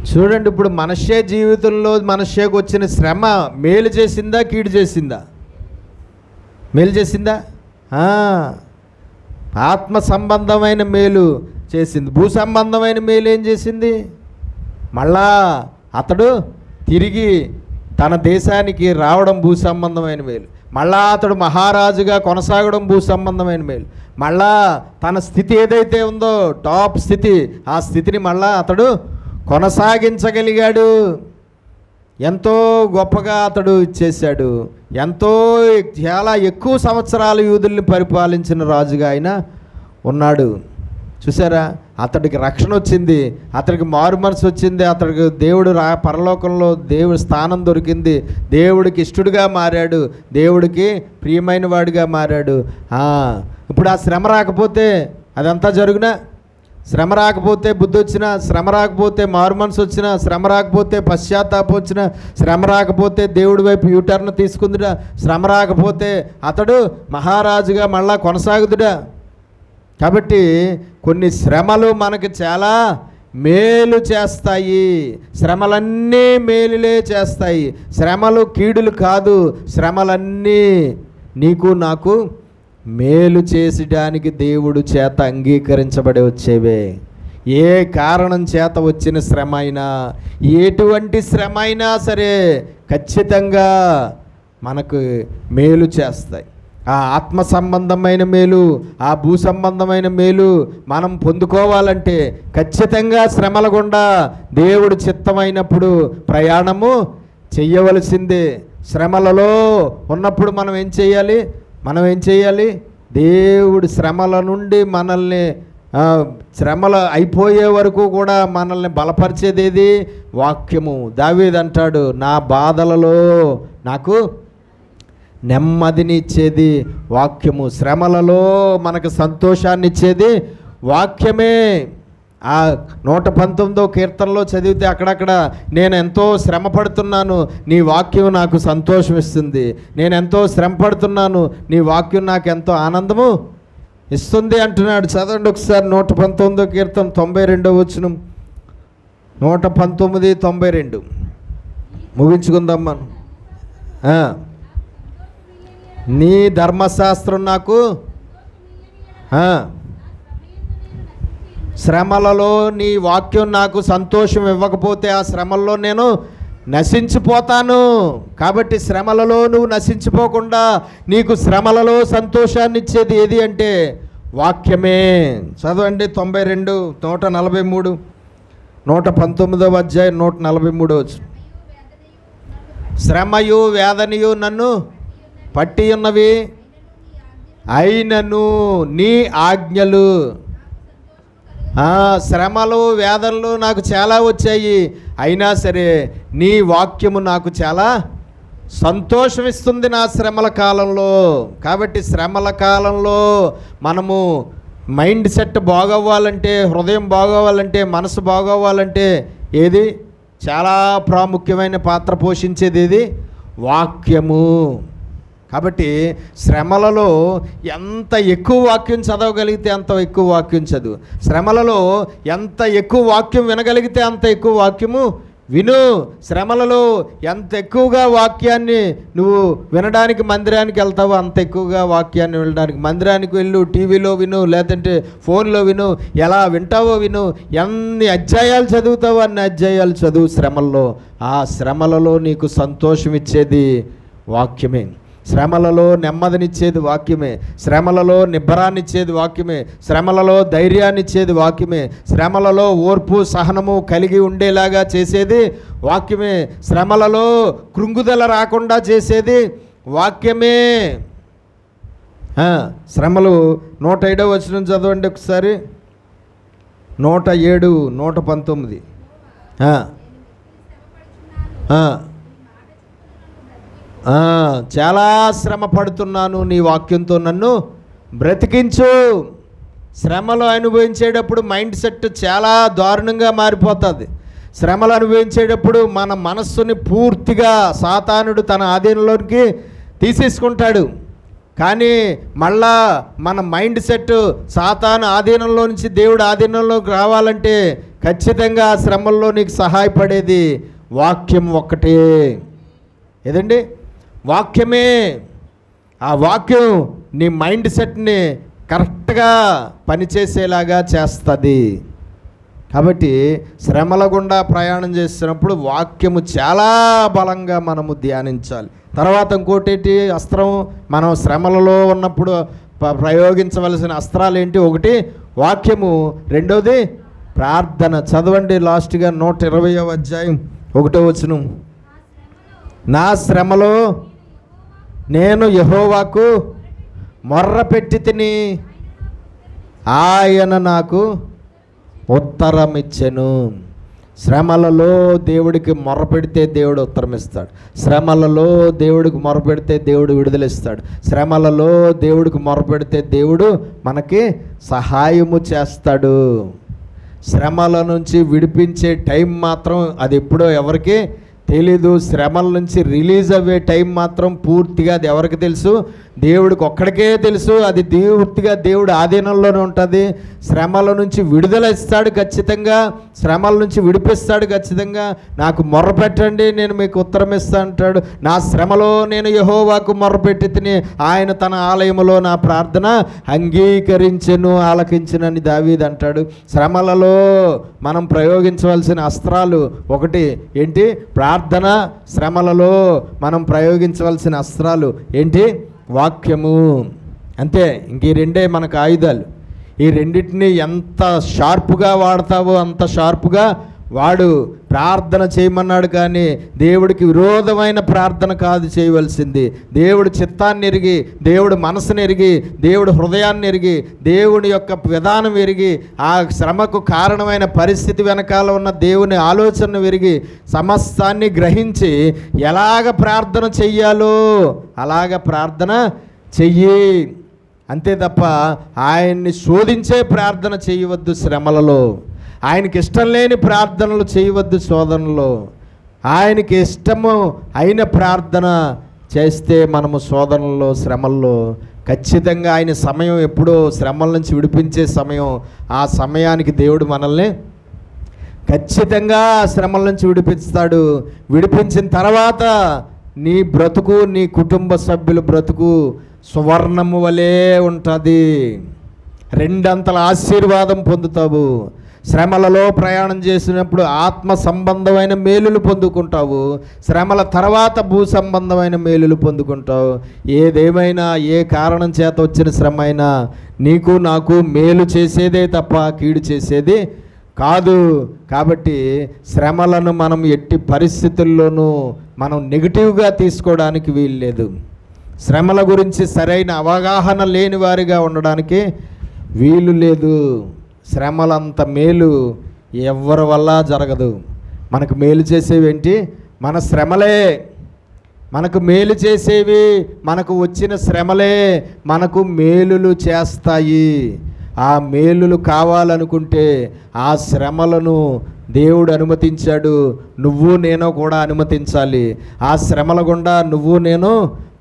చూడండి, ఇప్పుడు మనిషి జీవితంలో మనిషికి వచ్చిన శ్రమ మేలు చేసిందా, కీడు చేసిందా? మేలు చేసిందా? ఆత్మ సంబంధమైన మేలు చేసింది. భూ సంబంధమైన మేలు ఏం చేసింది? మళ్ళా అతడు తిరిగి తన దేశానికి రావడం భూ సంబంధమైన మేలు. మళ్ళా అతడు మహారాజుగా కొనసాగడం భూ సంబంధమైన మేలు. మళ్ళా తన స్థితి ఏదైతే ఉందో టాప్ స్థితి, ఆ స్థితిని మళ్ళా అతడు కొనసాగించగలిగాడు. ఎంతో గొప్పగా అతడు చేశాడు. చాలా ఎక్కువ సంవత్సరాలు యూదుల్ని పరిపాలించిన రాజుగా ఆయన ఉన్నాడు. చూసారా, అతడికి రక్షణ వచ్చింది, అతడికి మారు మనసు వచ్చింది, అతడికి దేవుడు పరలోకంలో దేవుడి స్థానం దొరికింది, దేవుడికి ఇష్టడుగా మారాడు, దేవుడికి ప్రియమైన వాడిగా మారాడు. ఇప్పుడు ఆ శ్రమ రాకపోతే అదంతా జరుగునా? శ్రమ రాకపోతే బుద్ధి వచ్చినా, శ్రమ రాకపోతే మారు మనసు వచ్చినా, శ్రమ రాకపోతే పశ్చాత్తాపం వచ్చినా, శ్రమ రాకపోతే దేవుడి వైపు యూటర్న్ తీసుకుందుడా, శ్రమ రాకపోతే అతడు మహారాజుగా మళ్ళా కొనసాగుదుడా? కాబట్టి కొన్ని శ్రమలు మనకి చాలా మేలు చేస్తాయి. శ్రమలన్నీ మేలులే చేస్తాయి. శ్రమలు కీడులు కాదు, శ్రమలన్నీ నీకు నాకు మేలు చేసడానికి దేవుడు చేత అంగీకరించబడి వచ్చేవే. ఏ కారణం చేత వచ్చిన శ్రమ అయినా, ఎటువంటి శ్రమ అయినా సరే ఖచ్చితంగా మనకు మేలు చేస్తాయి. ఆ ఆత్మ సంబంధమైన మేలు, ఆ భూ సంబంధమైన మేలు మనం పొందుకోవాలంటే ఖచ్చితంగా శ్రమల గుండా దేవుడు చిత్తమైనప్పుడు ప్రయాణము చెయ్యవలసిందే. శ్రమలలో ఉన్నప్పుడు మనం ఏం చేయాలి? దేవుడి శ్రమల నుండి మనల్ని శ్రమలు అయిపోయే వరకు కూడా మనల్ని బలపరిచేదేది వాక్యము. దావీదు అంటాడు, నా బాధలలో నాకు నెమ్మదిని ఇచ్చేది వాక్యము. శ్రమలలో మనకు సంతోషాన్ని ఇచ్చేది వాక్యమే. ఆ 119వ కీర్తనలో చదివితే అక్కడక్కడ నేను ఎంతో శ్రమ పడుతున్నాను, నీ వాక్యం నాకు సంతోషం ఇస్తుంది, నేను ఎంతో శ్రమ పడుతున్నాను, నీ వాక్యం నాకు ఎంతో ఆనందము ఇస్తుంది అంటున్నాడు. చదవండి ఒకసారి 119వ కీర్తన 92వ వచనం. 119:92 ముగించుకుందాం మనం. నీ ధర్మశాస్త్రం నాకు శ్రమలలో నీ వాక్యం నాకు సంతోషం ఇవ్వకపోతే ఆ శ్రమల్లో నేను నశించిపోతాను. కాబట్టి శ్రమలలో నువ్వు నశించిపోకుండా నీకు శ్రమలలో సంతోషాన్ని ఇచ్చేది ఏది అంటే వాక్యమే. చదవండి 92, 143, 119వ అధ్యాయం 143. శ్రమయు వేదనయు నన్ను పట్టి ఉన్నవి, అయినను నీ ఆజ్ఞలు. శ్రమలు వేదనలు నాకు చాలా వచ్చాయి, అయినా సరే నీ వాక్యము నాకు చాలా సంతోషం ఇస్తుంది నా శ్రమల కాలంలో. కాబట్టి శ్రమల కాలంలో మనము మైండ్ సెట్ బాగవ్వాలంటే, హృదయం బాగోవాలంటే, మనసు బాగోవాలంటే ఏది చాలా ప్రాముఖ్యమైన పాత్ర పోషించేది ఏది? వాక్యము. కాబట్టి శ్రమలలో ఎంత ఎక్కువ వాక్యం చదవగలిగితే అంత ఎక్కువ వాక్యం చదువు. శ్రమలలో ఎంత ఎక్కువ వాక్యం వినగలిగితే అంత ఎక్కువ వాక్యము విను. శ్రమలలో ఎంత ఎక్కువగా వాక్యాన్ని నువ్వు వినడానికి మందిరానికి వెళ్తావో అంత ఎక్కువగా వాక్యాన్ని వినడానికి మందిరానికి వెళ్ళు, టీవీలో విను, లేదంటే ఫోన్లో విను, ఎలా వింటావో విను. ఎన్ని అధ్యాయాలు చదువుతావో అన్ని అధ్యాయాలు చదువు శ్రమల్లో. ఆ శ్రమలలో నీకు సంతోషం ఇచ్చేది వాక్యమే. శ్రమలలో నెమ్మదినిచ్చేది వాక్యమే. శ్రమలలో నిబ్బరాన్నిచ్చేది వాక్యమే. శ్రమలలో ధైర్యాన్నిచ్చేది వాక్యమే. శ్రమలలో ఓర్పు సహనము కలిగి ఉండేలాగా చేసేది వాక్యమే. శ్రమలలో కృంగుదల రాకుండా చేసేది వాక్యమే. శ్రమలు 107వ వచనం చదవండి ఒకసారి. 107, 119. చాలా శ్రమ పడుతున్నాను, నీ వాక్యంతో నన్ను బ్రతికించు. శ్రమలు అనుభవించేటప్పుడు మైండ్ సెట్ చాలా దారుణంగా మారిపోతుంది. శ్రమలు అనుభవించేటప్పుడు మన మనస్సుని పూర్తిగా సాతానుడు తన ఆధీనంలోకి తీసేసుకుంటాడు. కానీ మళ్ళా మన మైండ్ సెట్ సాతాను ఆధీనంలో నుంచి దేవుడు ఆధీనంలోకి రావాలంటే ఖచ్చితంగా ఆ శ్రమల్లో నీకు సహాయపడేది వాక్యం ఒక్కటే. ఏదండి? వాక్యమే. ఆ వాక్యం నీ మైండ్ సెట్ని కరెక్ట్గా పనిచేసేలాగా చేస్తుంది. కాబట్టి శ్రమల గుండా ప్రయాణం చేస్తున్నప్పుడు వాక్యము చాలా బలంగా మనము ధ్యానించాలి. తర్వాత ఇంకోటి ఏంటి, అస్త్రం మనం శ్రమలలో ఉన్నప్పుడు ప్రయోగించవలసిన అస్త్రాలు ఏంటి? ఒకటి వాక్యము, రెండవది ప్రార్థన. చదవండి లాస్ట్గా 120వ అధ్యాయం 1వ వచనం. నా శ్రమలో నేను యెహోవాకు మొర్రపెట్టి తిని ఆయన నాకు ఉత్తరమిచ్చెను. శ్రమలలో దేవుడికి మొర్రపెడితే దేవుడు ఉత్తరమిస్తాడు. శ్రమలలో దేవుడికి మొర్రపెడితే దేవుడు విడుదలిస్తాడు. శ్రమలలో దేవుడికి మొర్రపెడితే దేవుడు మనకి సహాయము చేస్తాడు. శ్రమల నుంచి విడిపించే టైం మాత్రం అది ఎప్పుడో ఎవరికి తెలీదు. శ్రమల నుంచి రిలీజ్ అయ్యే టైం మాత్రం పూర్తిగా అది ఎవరికి తెలుసు? దేవుడికి ఒక్కడికే తెలుసు. అది పూర్తిగా దేవుడు ఆధీనంలోనే ఉంటుంది. శ్రమల నుంచి విడుదల ఇస్తాడు ఖచ్చితంగా, శ్రమల నుంచి విడిపిస్తాడు ఖచ్చితంగా. నాకు మొర్రపెట్టండి నేను మీకు ఉత్తరం ఇస్తా అంటాడు. నా శ్రమలో నేను యెహోవాకు మొర్రపెట్టి తిని ఆయన తన ఆలయములో నా ప్రార్థన అంగీకరించెను ఆలకించునని దావీదు అంటాడు. శ్రమలలో మనం ప్రయోగించవలసిన అస్త్రాలు ఒకటి ఏంటి? ప్రార్థన. శ్రమలలో మనం ప్రయోగించవలసిన అస్త్రాలు ఏంటి? వాక్యము. అంతే. ఇంక ఈ రెండే మనకు ఆయుధాలు. ఈ రెండింటిని ఎంత షార్ప్గా వాడతావో అంత షార్ప్గా వాడు. ప్రార్థన చేయమన్నాడు కానీ దేవుడికి విరోధమైన ప్రార్థన కాదు చేయవలసింది. దేవుడు చిత్తాన్ని ఎరిగి, దేవుడు మనసుని ఎరిగి, దేవుడు హృదయాన్ని ఎరిగి, దేవుని యొక్క విధానం ఎరిగి, ఆ శ్రమకు కారణమైన పరిస్థితి వెనకాల ఉన్న దేవుని ఆలోచనను ఎరిగి, సమస్తాన్ని గ్రహించి ఎలాగ ప్రార్థన చెయ్యాలో అలాగ ప్రార్థన చెయ్యి. అంతే తప్ప ఆయన్ని శోధించే ప్రార్థన చేయవద్దు శ్రమలలో. ఆయనకి ఇష్టం లేని ప్రార్థనలు చేయవద్దు శోధనలో. ఆయనకి ఇష్టము అయిన ప్రార్థన చేస్తే మనము శోధనలో, శ్రమల్లో ఖచ్చితంగా ఆయన సమయం ఎప్పుడో శ్రమల నుంచి విడిపించే సమయం. ఆ సమయానికి దేవుడు మనల్ని ఖచ్చితంగా శ్రమల నుంచి విడిపిస్తాడు. విడిపించిన తర్వాత నీ బ్రతుకు, నీ కుటుంబ సభ్యుల బ్రతుకు సువర్ణము వలె ఉంటుంది. రెండంతల ఆశీర్వాదం పొందుతావు. శ్రమలలో ప్రయాణం చేసినప్పుడు ఆత్మ సంబంధమైన మేలులు పొందుకుంటావు. శ్రమల తర్వాత భూ సంబంధమైన మేలులు పొందుకుంటావు. ఏదేమైనా, ఏ కారణం చేత వచ్చిన శ్రమ అయినా నీకు నాకు మేలు చేసేదే తప్ప కీడు చేసేది కాదు. కాబట్టి శ్రమలను మనం ఎట్టి పరిస్థితుల్లోనూ మనం నెగిటివ్గా తీసుకోవడానికి వీల్లేదు. శ్రమల గురించి సరైన అవగాహన లేని వారిగా ఉండడానికి వీలు లేదు. శ్రమలంత మేలు ఎవరి వల్ల జరగదు. మనకు మేలు చేసేవి ఏంటి? మన శ్రమలే. మనకు మేలు చేసేవి, మనకు వచ్చిన శ్రమలే మనకు మేలులు చేస్తాయి. ఆ మేలులు కావాలనుకుంటే ఆ శ్రమలను దేవుడు అనుమతించాడు. నువ్వు నేను కూడా అనుమతించాలి. ఆ శ్రమల గుండా నువ్వు నేను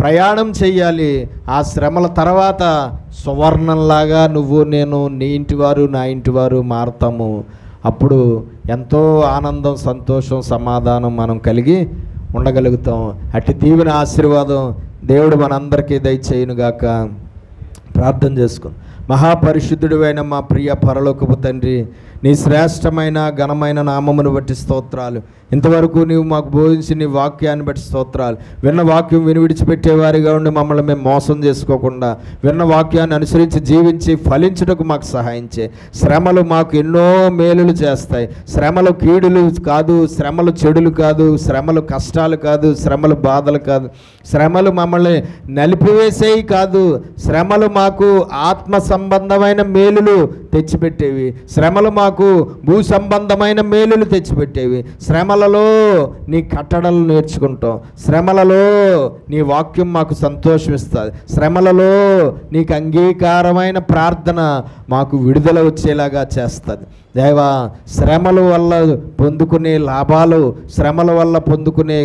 ప్రయాణం చెయ్యాలి. ఆ శ్రమల తర్వాత సువర్ణంలాగా నువ్వు నేను, నీ ఇంటివారు నా ఇంటివారు మారుతాము. అప్పుడు ఎంతో ఆనందం, సంతోషం, సమాధానం మనం కలిగి ఉండగలుగుతాం. అట్టి దీవెన ఆశీర్వాదం దేవుడు మనందరికీ దయచేయునుగాక. ప్రార్థన చేసుకుని. మహాపరిశుద్ధుడివైన మా ప్రియ పరలోకపు తండ్రి, నీ శ్రేష్టమైన ఘనమైన నామమును బట్టి స్తోత్రాలు. ఇంతవరకు నీవు మాకు బోధించి నీ వాక్యాన్ని బట్టి స్తోత్రాలు. విన్న వాక్యం విని విడిచిపెట్టేవారిగా ఉండి మమ్మల్ని మేము మోసం చేసుకోకుండా విన్న వాక్యాన్ని అనుసరించి జీవించి ఫలించుటకు మాకు సహాయం చేయి. శ్రమలు మాకు ఎన్నో మేలులు చేస్తాయి. శ్రమలు కీడులు కాదు, శ్రమలు చెడులు కాదు, శ్రమలు కష్టాలు కాదు, శ్రమలు బాధలు కాదు, శ్రమలు మమ్మల్ని నలిపివేసేవి కాదు. శ్రమలు మాకు ఆత్మ సంబంధమైన మేలులు తెచ్చిపెట్టేవి. శ్రమలు మాకు భూ సంబంధమైన మేలులు తెచ్చిపెట్టేవి. శ్రమలలో నీ కట్టడలు నేర్చుకుంటాం. శ్రమలలో నీ వాక్యం మాకు సంతోషం ఇస్తుంది. శ్రమలలో నీకు అంగీకారమైన ప్రార్థన మాకు విడుదల వచ్చేలాగా చేస్తుంది. దేవా, శ్రమల వల్ల పొందుకునే లాభాలు, శ్రమల వల్ల పొందుకునే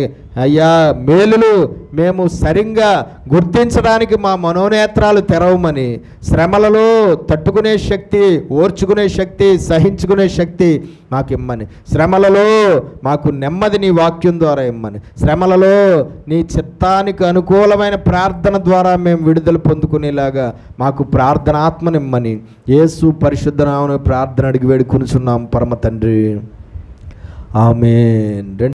అయ్యా మేలులు మేము సరిగ్గా గుర్తించడానికి మా మనోనేత్రాలు తెరవమని, శ్రమలలో తట్టుకునే శక్తి, ఓర్చుకునే శక్తి, సహించుకునే శక్తి మాకు ఇమ్మని, శ్రమలలో మాకు నెమ్మది నీ వాక్యం ద్వారా ఇమ్మని, శ్రమలలో నీ చిత్తానికి అనుకూలమైన ప్రార్థన ద్వారా మేము విడుదల పొందుకునేలాగా మాకు ప్రార్థనాత్మనిమ్మని యేసు పరిశుద్ధ నామమున ప్రార్థన అడిగి వేడుకొనుచున్నాం పరమ తండ్రి. ఆమేన్.